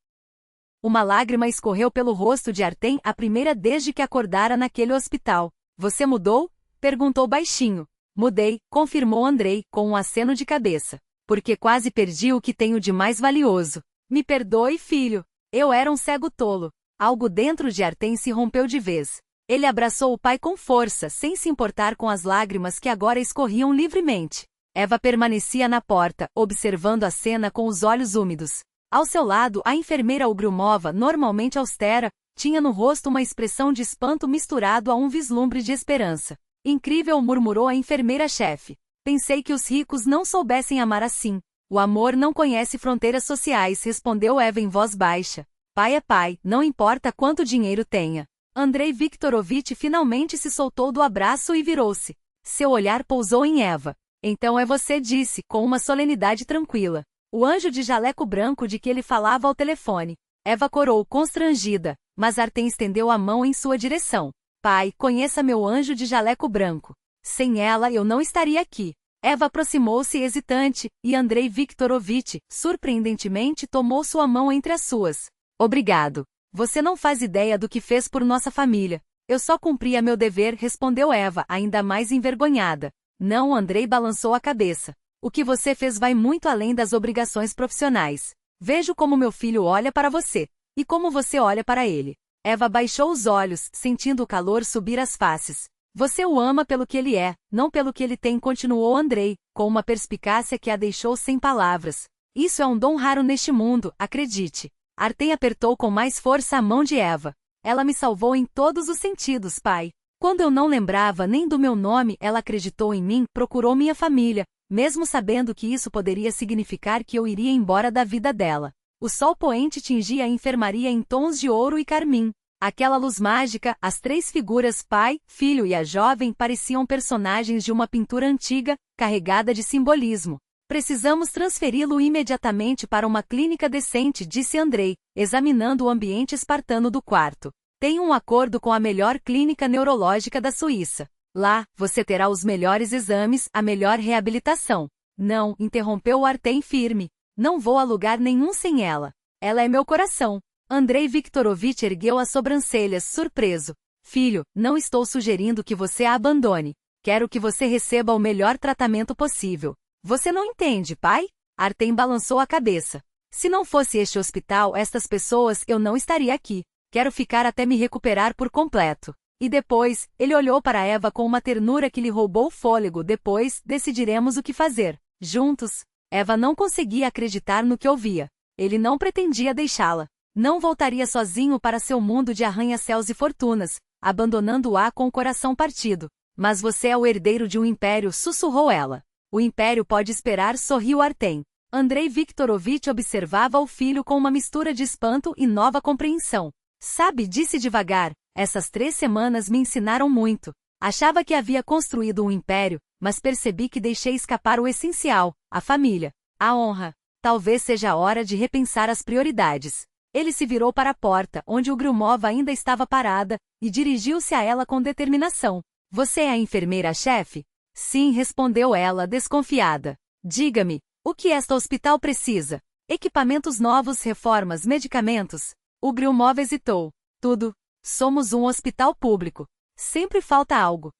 Uma lágrima escorreu pelo rosto de Artem, a primeira desde que acordara naquele hospital. Você mudou? Perguntou baixinho. Mudei, confirmou Andrei, com um aceno de cabeça. Porque quase perdi o que tenho de mais valioso. Me perdoe, filho. Eu era um cego tolo. Algo dentro de Artem se rompeu de vez. Ele abraçou o pai com força, sem se importar com as lágrimas que agora escorriam livremente. Eva permanecia na porta, observando a cena com os olhos úmidos. Ao seu lado, a enfermeira Ugrumova, normalmente austera, tinha no rosto uma expressão de espanto misturado a um vislumbre de esperança. Incrível, murmurou a enfermeira-chefe. Pensei que os ricos não soubessem amar assim. O amor não conhece fronteiras sociais, respondeu Eva em voz baixa. Pai é pai, não importa quanto dinheiro tenha. Andrei Viktorovich finalmente se soltou do abraço e virou-se. Seu olhar pousou em Eva. Então é você, disse, com uma solenidade tranquila. O anjo de jaleco branco de que ele falava ao telefone. Eva corou constrangida, mas Artem estendeu a mão em sua direção. Pai, conheça meu anjo de jaleco branco. Sem ela eu não estaria aqui. Eva aproximou-se hesitante, e Andrei Viktorovich, surpreendentemente, tomou sua mão entre as suas. Obrigado. Você não faz ideia do que fez por nossa família. Eu só cumpria meu dever, respondeu Eva, ainda mais envergonhada. Não, Andrei balançou a cabeça. O que você fez vai muito além das obrigações profissionais. Vejo como meu filho olha para você. E como você olha para ele. Eva baixou os olhos, sentindo o calor subir às faces. Você o ama pelo que ele é, não pelo que ele tem, continuou Andrei, com uma perspicácia que a deixou sem palavras. Isso é um dom raro neste mundo, acredite. Artem apertou com mais força a mão de Eva. Ela me salvou em todos os sentidos, pai. Quando eu não lembrava nem do meu nome, ela acreditou em mim, procurou minha família, mesmo sabendo que isso poderia significar que eu iria embora da vida dela. O sol poente tingia a enfermaria em tons de ouro e carmim. Aquela luz mágica, as três figuras, pai, filho e a jovem, pareciam personagens de uma pintura antiga, carregada de simbolismo. Precisamos transferi-lo imediatamente para uma clínica decente, disse Andrei, examinando o ambiente espartano do quarto. Tenho um acordo com a melhor clínica neurológica da Suíça. Lá, você terá os melhores exames, a melhor reabilitação. Não, interrompeu o Artem firme. Não vou a lugar nenhum sem ela. Ela é meu coração. Andrei Viktorovich ergueu as sobrancelhas, surpreso. Filho, não estou sugerindo que você a abandone. Quero que você receba o melhor tratamento possível. Você não entende, pai? Artem balançou a cabeça. Se não fosse este hospital, estas pessoas, eu não estaria aqui. Quero ficar até me recuperar por completo. E depois, ele olhou para Eva com uma ternura que lhe roubou o fôlego. Depois, decidiremos o que fazer. Juntos. Eva não conseguia acreditar no que ouvia. Ele não pretendia deixá-la. Não voltaria sozinho para seu mundo de arranha-céus e fortunas, abandonando-a com o coração partido. Mas você é o herdeiro de um império, sussurrou ela. O império pode esperar, sorriu Artem. Andrei Viktorovich observava o filho com uma mistura de espanto e nova compreensão. Sabe, disse devagar, essas 3 semanas me ensinaram muito. Achava que havia construído um império, mas percebi que deixei escapar o essencial, a família, a honra. Talvez seja a hora de repensar as prioridades. Ele se virou para a porta, onde Ugrumova ainda estava parada, e dirigiu-se a ela com determinação. Você é a enfermeira-chefe? Sim, respondeu ela, desconfiada. Diga-me, o que este hospital precisa? Equipamentos novos, reformas, medicamentos? Ugrumova hesitou. Tudo. Somos um hospital público. Sempre falta algo.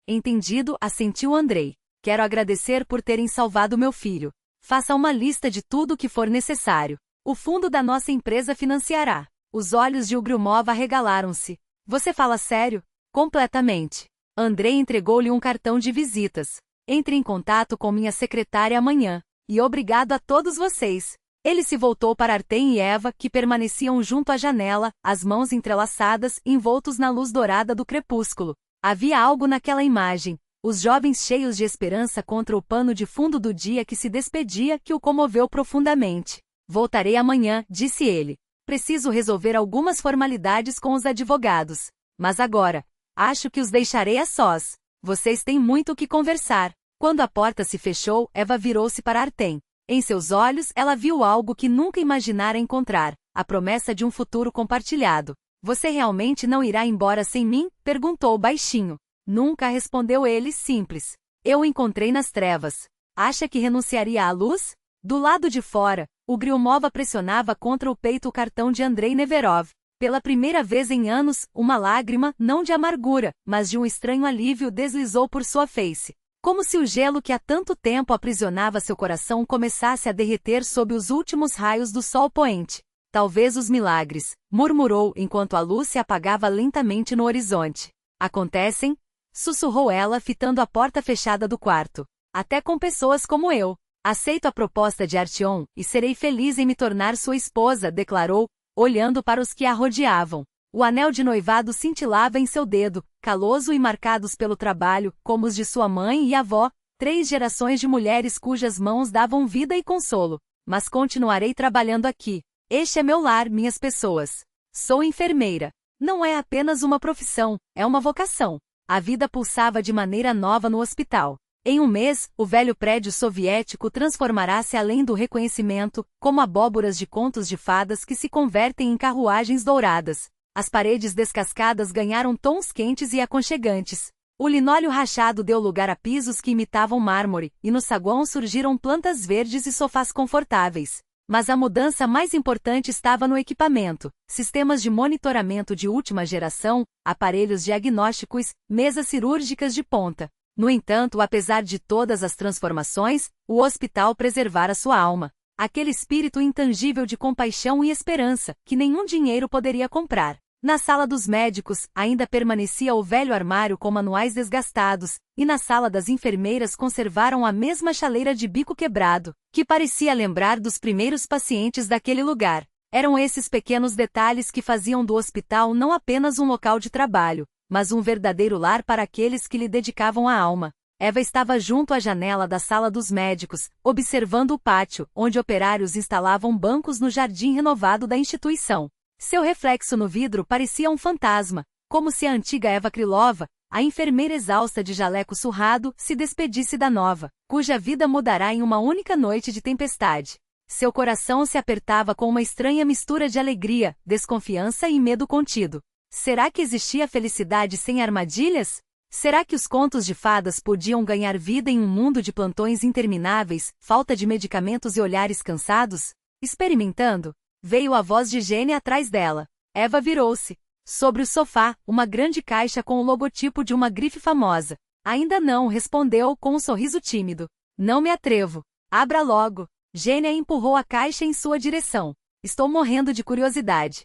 Entendido, assentiu Andrei. Quero agradecer por terem salvado meu filho. Faça uma lista de tudo o que for necessário. O fundo da nossa empresa financiará. Os olhos de Ugryumov arregalaram-se. Você fala sério? Completamente. Andrei entregou-lhe um cartão de visitas. Entre em contato com minha secretária amanhã. E obrigado a todos vocês. Ele se voltou para Artem e Eva, que permaneciam junto à janela, as mãos entrelaçadas, envoltos na luz dourada do crepúsculo. Havia algo naquela imagem. Os jovens cheios de esperança contra o pano de fundo do dia que se despedia que o comoveu profundamente. Voltarei amanhã, disse ele. Preciso resolver algumas formalidades com os advogados. Mas agora, acho que os deixarei a sós. Vocês têm muito o que conversar. Quando a porta se fechou, Eva virou-se para Artem. Em seus olhos, ela viu algo que nunca imaginara encontrar, a promessa de um futuro compartilhado. Você realmente não irá embora sem mim? Perguntou baixinho. Nunca, respondeu ele, simples. Eu o encontrei nas trevas. Acha que renunciaria à luz? Do lado de fora, Ugryumov pressionava contra o peito o cartão de Andrei Neverov. Pela primeira vez em anos, uma lágrima, não de amargura, mas de um estranho alívio deslizou por sua face. Como se o gelo que há tanto tempo aprisionava seu coração começasse a derreter sob os últimos raios do sol poente. Talvez os milagres, murmurou enquanto a luz se apagava lentamente no horizonte. Acontecem? Sussurrou ela fitando a porta fechada do quarto. Até com pessoas como eu. Aceito a proposta de Artyom, e serei feliz em me tornar sua esposa, declarou, olhando para os que a rodeavam. O anel de noivado cintilava em seu dedo, caloso e marcados pelo trabalho, como os de sua mãe e avó, 3 gerações de mulheres cujas mãos davam vida e consolo. Mas continuarei trabalhando aqui. Este é meu lar, minhas pessoas. Sou enfermeira. Não é apenas uma profissão, é uma vocação. A vida pulsava de maneira nova no hospital. Em um mês, o velho prédio soviético transformará-se além do reconhecimento, como abóboras de contos de fadas que se convertem em carruagens douradas. As paredes descascadas ganharam tons quentes e aconchegantes. O linóleo rachado deu lugar a pisos que imitavam mármore, e no saguão surgiram plantas verdes e sofás confortáveis. Mas a mudança mais importante estava no equipamento: sistemas de monitoramento de última geração, aparelhos diagnósticos, mesas cirúrgicas de ponta. No entanto, apesar de todas as transformações, o hospital preservara sua alma. Aquele espírito intangível de compaixão e esperança, que nenhum dinheiro poderia comprar. Na sala dos médicos, ainda permanecia o velho armário com manuais desgastados, e na sala das enfermeiras conservaram a mesma chaleira de bico quebrado, que parecia lembrar dos primeiros pacientes daquele lugar. Eram esses pequenos detalhes que faziam do hospital não apenas um local de trabalho, mas um verdadeiro lar para aqueles que lhe dedicavam a alma. Eva estava junto à janela da sala dos médicos, observando o pátio, onde operários instalavam bancos no jardim renovado da instituição. Seu reflexo no vidro parecia um fantasma, como se a antiga Eva Krylova, a enfermeira exausta de jaleco surrado, se despedisse da nova, cuja vida mudará em uma única noite de tempestade. Seu coração se apertava com uma estranha mistura de alegria, desconfiança e medo contido. Será que existia felicidade sem armadilhas? Será que os contos de fadas podiam ganhar vida em um mundo de plantões intermináveis, falta de medicamentos e olhares cansados? Experimentando, veio a voz de Gênia atrás dela. Eva virou-se. Sobre o sofá, uma grande caixa com o logotipo de uma grife famosa. Ainda não, respondeu com um sorriso tímido. Não me atrevo. Abra logo. Gênia empurrou a caixa em sua direção. Estou morrendo de curiosidade.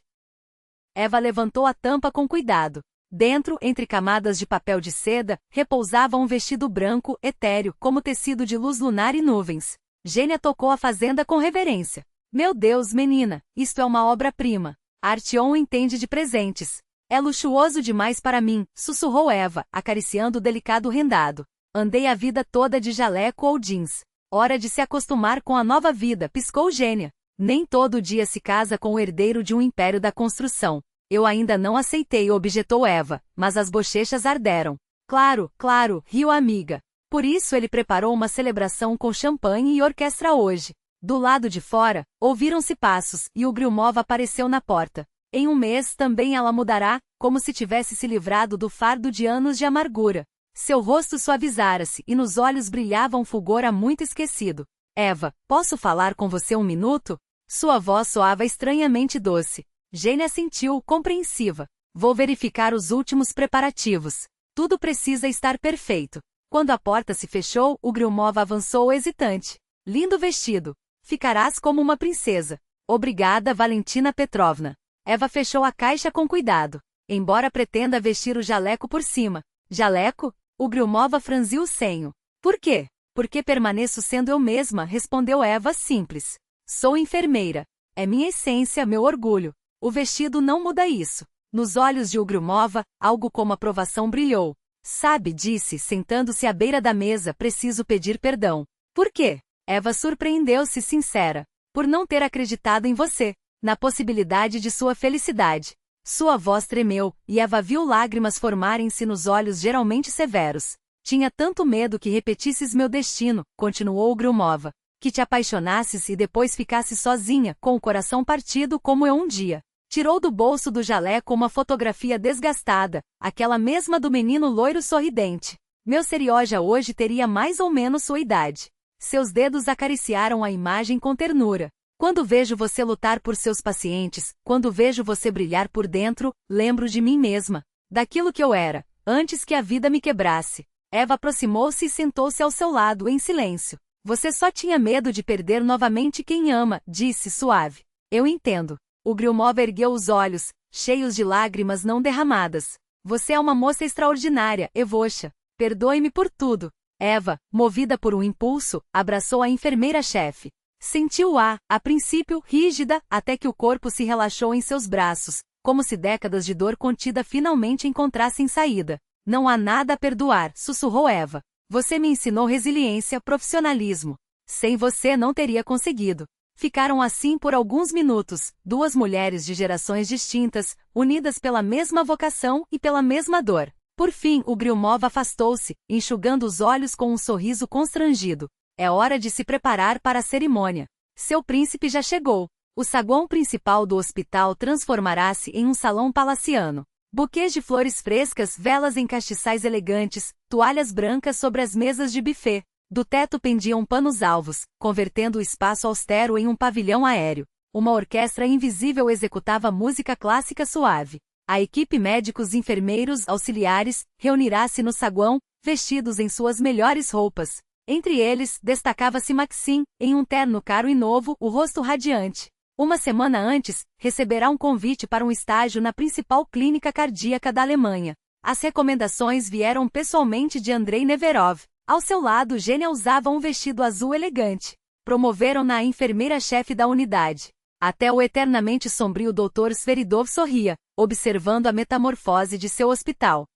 Eva levantou a tampa com cuidado. Dentro, entre camadas de papel de seda, repousava um vestido branco, etéreo, como tecido de luz lunar e nuvens. Gênia tocou a fazenda com reverência. Meu Deus, menina, isto é uma obra-prima. Artyom entende de presentes. É luxuoso demais para mim, sussurrou Eva, acariciando o delicado rendado. Andei a vida toda de jaleco ou jeans. Hora de se acostumar com a nova vida, piscou Gênia. Nem todo dia se casa com o herdeiro de um império da construção. Eu ainda não aceitei, objetou Eva, mas as bochechas arderam. Claro, claro, riu a amiga. Por isso ele preparou uma celebração com champanhe e orquestra hoje. Do lado de fora, ouviram-se passos, e Ugryumov apareceu na porta. Em um mês também ela mudará, como se tivesse se livrado do fardo de anos de amargura. Seu rosto suavizara-se, e nos olhos brilhava um fulgor há muito esquecido. Eva, posso falar com você um minuto? Sua voz soava estranhamente doce. Gênia sentiu, compreensiva. Vou verificar os últimos preparativos. Tudo precisa estar perfeito. Quando a porta se fechou, o Griumov avançou hesitante. Lindo vestido. Ficarás como uma princesa. Obrigada, Valentina Petrovna. Eva fechou a caixa com cuidado. Embora pretenda vestir o jaleco por cima. Jaleco? O Griumov franziu o senho. Por quê? Porque permaneço sendo eu mesma, respondeu Eva simples. Sou enfermeira. É minha essência, meu orgulho. O vestido não muda isso. Nos olhos de Griumov, algo como aprovação brilhou. Sabe, disse, sentando-se à beira da mesa, preciso pedir perdão. Por quê? Eva surpreendeu-se sincera. Por não ter acreditado em você, na possibilidade de sua felicidade. Sua voz tremeu, e Eva viu lágrimas formarem-se nos olhos geralmente severos. Tinha tanto medo que repetisses meu destino, continuou Griumov. Que te apaixonasses e depois ficasses sozinha, com o coração partido como eu um dia. Tirou do bolso do jaleco uma fotografia desgastada, aquela mesma do menino loiro sorridente. Meu Serioja hoje teria mais ou menos sua idade. Seus dedos acariciaram a imagem com ternura. Quando vejo você lutar por seus pacientes, quando vejo você brilhar por dentro, lembro de mim mesma. Daquilo que eu era, antes que a vida me quebrasse. Eva aproximou-se e sentou-se ao seu lado, em silêncio. Você só tinha medo de perder novamente quem ama, disse suave. Eu entendo. O Griumov ergueu os olhos, cheios de lágrimas não derramadas. Você é uma moça extraordinária, Evosha. Perdoe-me por tudo. Eva, movida por um impulso, abraçou a enfermeira-chefe. Sentiu-a, a princípio, rígida, até que o corpo se relaxou em seus braços, como se décadas de dor contida finalmente encontrassem saída. Não há nada a perdoar, sussurrou Eva. Você me ensinou resiliência, profissionalismo. Sem você não teria conseguido. Ficaram assim por alguns minutos, duas mulheres de gerações distintas, unidas pela mesma vocação e pela mesma dor. Por fim, o Griumov afastou-se, enxugando os olhos com um sorriso constrangido. É hora de se preparar para a cerimônia. Seu príncipe já chegou. O saguão principal do hospital transformará-se em um salão palaciano. Buquês de flores frescas, velas em castiçais elegantes, toalhas brancas sobre as mesas de buffet. Do teto pendiam panos alvos, convertendo o espaço austero em um pavilhão aéreo. Uma orquestra invisível executava música clássica suave. A equipe médicos, enfermeiros, auxiliares, reunirá-se no saguão, vestidos em suas melhores roupas. Entre eles, destacava-se Maxim, em um terno caro e novo, o rosto radiante. Uma semana antes, receberá um convite para um estágio na principal clínica cardíaca da Alemanha. As recomendações vieram pessoalmente de Andrei Neverov. Ao seu lado, Gênia usava um vestido azul elegante. Promoveram-na a enfermeira-chefe da unidade. Até o eternamente sombrio Dr. Sveridov sorria, observando a metamorfose de seu hospital.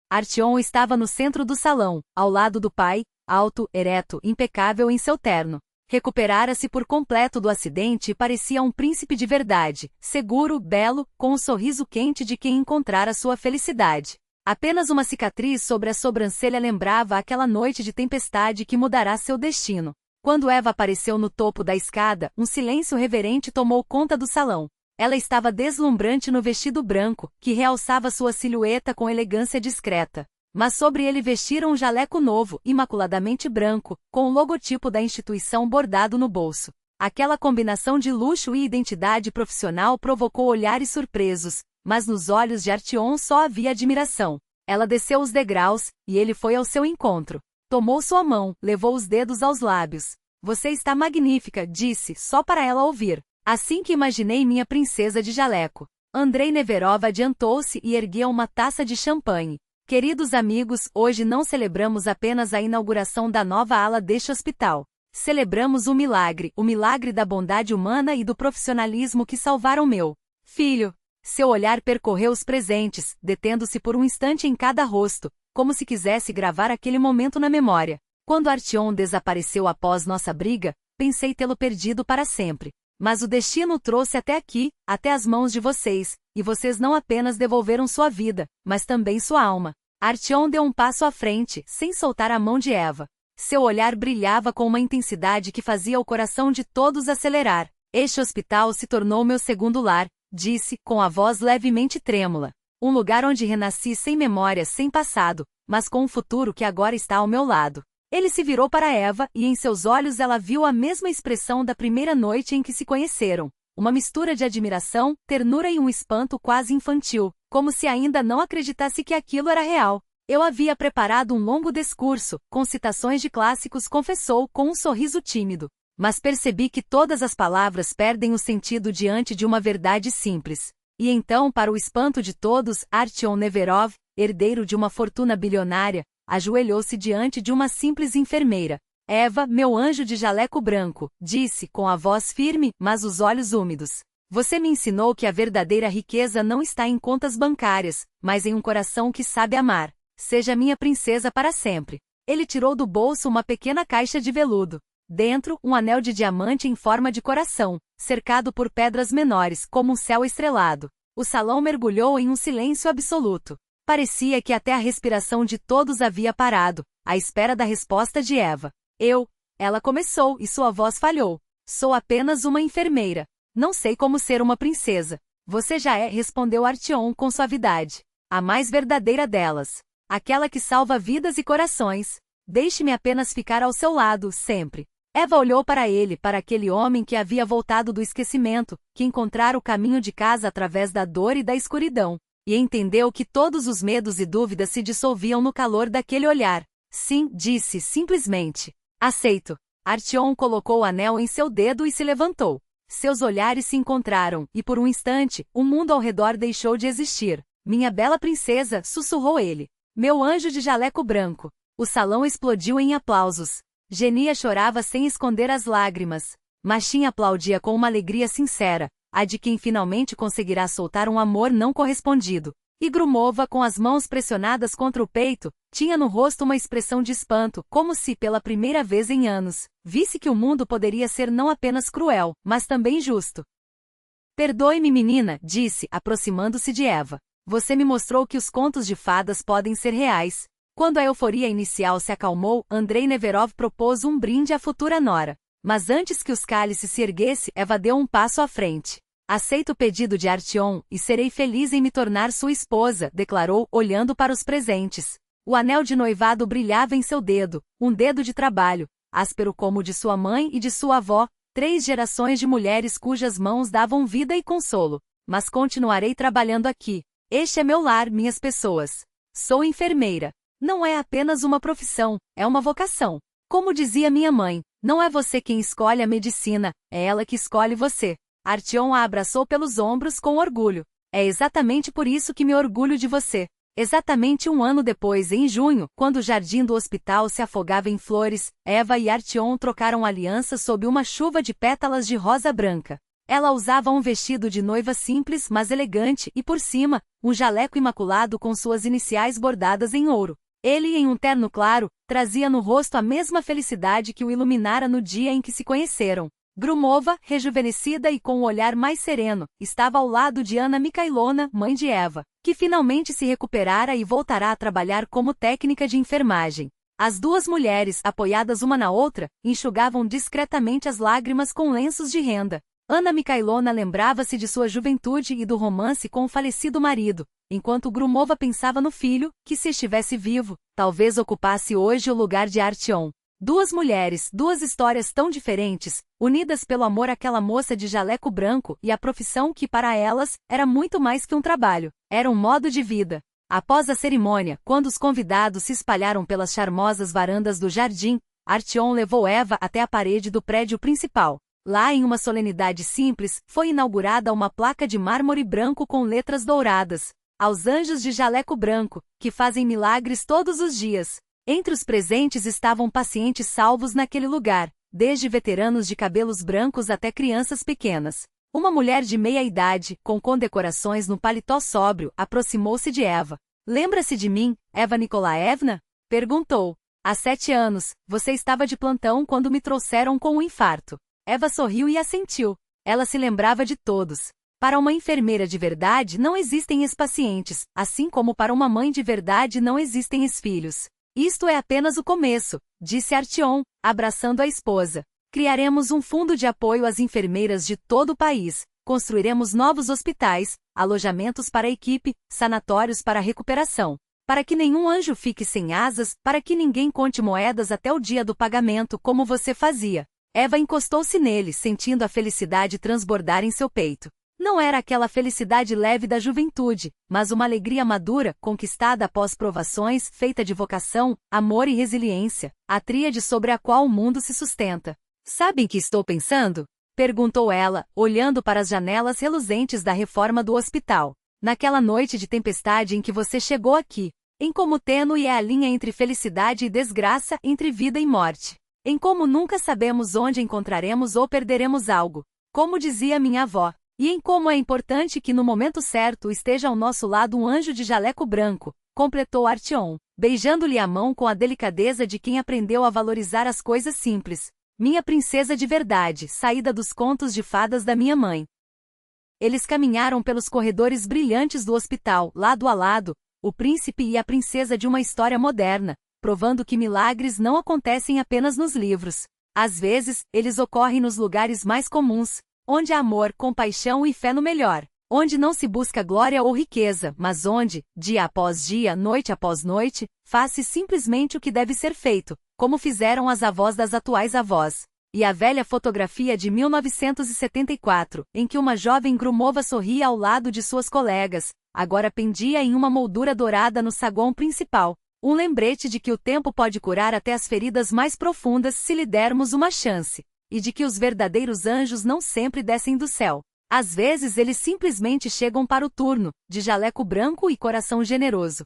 Artyom estava no centro do salão, ao lado do pai, alto, ereto, impecável em seu terno. Recuperara-se por completo do acidente e parecia um príncipe de verdade, seguro, belo, com um sorriso quente de quem encontrara sua felicidade. Apenas uma cicatriz sobre a sobrancelha lembrava aquela noite de tempestade que mudará seu destino. Quando Eva apareceu no topo da escada, um silêncio reverente tomou conta do salão. Ela estava deslumbrante no vestido branco, que realçava sua silhueta com elegância discreta. Mas sobre ele vestira um jaleco novo, imaculadamente branco, com o logotipo da instituição bordado no bolso. Aquela combinação de luxo e identidade profissional provocou olhares surpresos, mas nos olhos de Artyom só havia admiração. Ela desceu os degraus, e ele foi ao seu encontro. Tomou sua mão, levou os dedos aos lábios. Você está magnífica, disse, só para ela ouvir. Assim que imaginei minha princesa de jaleco. Andrei Neverov adiantou-se e ergueu uma taça de champanhe. Queridos amigos, hoje não celebramos apenas a inauguração da nova ala deste hospital. Celebramos o milagre da bondade humana e do profissionalismo que salvaram meu filho. Seu olhar percorreu os presentes, detendo-se por um instante em cada rosto, como se quisesse gravar aquele momento na memória. Quando Artyom desapareceu após nossa briga, pensei tê-lo perdido para sempre. Mas o destino o trouxe até aqui, até as mãos de vocês, e vocês não apenas devolveram sua vida, mas também sua alma. Artyom deu um passo à frente, sem soltar a mão de Eva. Seu olhar brilhava com uma intensidade que fazia o coração de todos acelerar. Este hospital se tornou meu segundo lar, disse, com a voz levemente trêmula. Um lugar onde renasci sem memórias, sem passado, mas com um futuro que agora está ao meu lado. Ele se virou para Eva e em seus olhos ela viu a mesma expressão da primeira noite em que se conheceram. Uma mistura de admiração, ternura e um espanto quase infantil. como se ainda não acreditasse que aquilo era real. Eu havia preparado um longo discurso, com citações de clássicos, confessou com um sorriso tímido. Mas percebi que todas as palavras perdem o sentido diante de uma verdade simples. E então, para o espanto de todos, Artyom Neverov, herdeiro de uma fortuna bilionária, ajoelhou-se diante de uma simples enfermeira. Eva, meu anjo de jaleco branco, disse com a voz firme, mas os olhos úmidos. Você me ensinou que a verdadeira riqueza não está em contas bancárias, mas em um coração que sabe amar. Seja minha princesa para sempre. Ele tirou do bolso uma pequena caixa de veludo. Dentro, um anel de diamante em forma de coração, cercado por pedras menores, como um céu estrelado. O salão mergulhou em um silêncio absoluto. Parecia que até a respiração de todos havia parado, à espera da resposta de Eva. Ela começou e sua voz falhou. Sou apenas uma enfermeira. Não sei como ser uma princesa. Você já é, respondeu Artyom com suavidade. A mais verdadeira delas. Aquela que salva vidas e corações. Deixe-me apenas ficar ao seu lado, sempre. Eva olhou para ele, para aquele homem que havia voltado do esquecimento, que encontrara o caminho de casa através da dor e da escuridão, e entendeu que todos os medos e dúvidas se dissolviam no calor daquele olhar. Sim, disse simplesmente. Aceito. Artyom colocou o anel em seu dedo e se levantou. Seus olhares se encontraram, e por um instante, o mundo ao redor deixou de existir. Minha bela princesa, sussurrou ele. Meu anjo de jaleco branco. O salão explodiu em aplausos. Genia chorava sem esconder as lágrimas. Machin aplaudia com uma alegria sincera, a de quem finalmente conseguirá soltar um amor não correspondido. E Grumova, com as mãos pressionadas contra o peito, tinha no rosto uma expressão de espanto, como se, pela primeira vez em anos, visse que o mundo poderia ser não apenas cruel, mas também justo. Perdoe-me, menina, disse, aproximando-se de Eva. Você me mostrou que os contos de fadas podem ser reais. Quando a euforia inicial se acalmou, Andrei Neverov propôs um brinde à futura nora. Mas antes que os cálices se erguesse, Eva deu um passo à frente. Aceito o pedido de Artyom, e serei feliz em me tornar sua esposa, declarou, olhando para os presentes. O anel de noivado brilhava em seu dedo, um dedo de trabalho, áspero como o de sua mãe e de sua avó, 3 gerações de mulheres cujas mãos davam vida e consolo. Mas continuarei trabalhando aqui. Este é meu lar, minhas pessoas. Sou enfermeira. Não é apenas uma profissão, é uma vocação. Como dizia minha mãe, não é você quem escolhe a medicina, é ela que escolhe você. Artyom a abraçou pelos ombros com orgulho. É exatamente por isso que me orgulho de você. Exatamente um ano depois, em junho, quando o jardim do hospital se afogava em flores, Eva e Artyom trocaram aliança sob uma chuva de pétalas de rosa branca. Ela usava um vestido de noiva simples, mas elegante, e por cima, um jaleco imaculado com suas iniciais bordadas em ouro. Ele, em um terno claro, trazia no rosto a mesma felicidade que o iluminara no dia em que se conheceram. Grumova, rejuvenescida e com um olhar mais sereno, estava ao lado de Anna Mikhailona, mãe de Eva, que finalmente se recuperara e voltará a trabalhar como técnica de enfermagem. As duas mulheres, apoiadas uma na outra, enxugavam discretamente as lágrimas com lenços de renda. Anna Mikhailona lembrava-se de sua juventude e do romance com o falecido marido, enquanto Grumova pensava no filho, que se estivesse vivo, talvez ocupasse hoje o lugar de Artyom. Duas mulheres, duas histórias tão diferentes, unidas pelo amor àquela moça de jaleco branco e a profissão que para elas era muito mais que um trabalho, era um modo de vida. Após a cerimônia, quando os convidados se espalharam pelas charmosas varandas do jardim, Artyom levou Eva até a parede do prédio principal. Lá, em uma solenidade simples, foi inaugurada uma placa de mármore branco com letras douradas. Aos anjos de jaleco branco, que fazem milagres todos os dias. Entre os presentes estavam pacientes salvos naquele lugar, desde veteranos de cabelos brancos até crianças pequenas. Uma mulher de meia idade, com condecorações no paletó sóbrio, aproximou-se de Eva. Lembra-se de mim, Eva Nikolaevna? Perguntou. Há 7 anos, você estava de plantão quando me trouxeram com um infarto. Eva sorriu e assentiu. Ela se lembrava de todos. Para uma enfermeira de verdade não existem ex-pacientes, assim como para uma mãe de verdade não existem ex-filhos. Isto é apenas o começo, disse Artyom, abraçando a esposa. Criaremos um fundo de apoio às enfermeiras de todo o país, construiremos novos hospitais, alojamentos para a equipe, sanatórios para a recuperação. Para que nenhum anjo fique sem asas, para que ninguém conte moedas até o dia do pagamento como você fazia. Eva encostou-se nele, sentindo a felicidade transbordar em seu peito. Não era aquela felicidade leve da juventude, mas uma alegria madura, conquistada após provações, feita de vocação, amor e resiliência, a tríade sobre a qual o mundo se sustenta. Sabem que estou pensando? Perguntou ela, olhando para as janelas reluzentes da reforma do hospital. Naquela noite de tempestade em que você chegou aqui. Em como tênue é a linha entre felicidade e desgraça, entre vida e morte. Em como nunca sabemos onde encontraremos ou perderemos algo. Como dizia minha avó. E em como é importante que no momento certo esteja ao nosso lado um anjo de jaleco branco, completou Artyom, beijando-lhe a mão com a delicadeza de quem aprendeu a valorizar as coisas simples. Minha princesa de verdade, saída dos contos de fadas da minha mãe. Eles caminharam pelos corredores brilhantes do hospital, lado a lado, o príncipe e a princesa de uma história moderna, provando que milagres não acontecem apenas nos livros. Às vezes, eles ocorrem nos lugares mais comuns, onde há amor, compaixão e fé no melhor. Onde não se busca glória ou riqueza, mas onde, dia após dia, noite após noite, faz-se simplesmente o que deve ser feito, como fizeram as avós das atuais avós. E a velha fotografia de 1974, em que uma jovem Grumova sorria ao lado de suas colegas, agora pendia em uma moldura dourada no saguão principal. Um lembrete de que o tempo pode curar até as feridas mais profundas se lhe dermos uma chance. E de que os verdadeiros anjos não sempre descem do céu. Às vezes eles simplesmente chegam para o turno, de jaleco branco e coração generoso.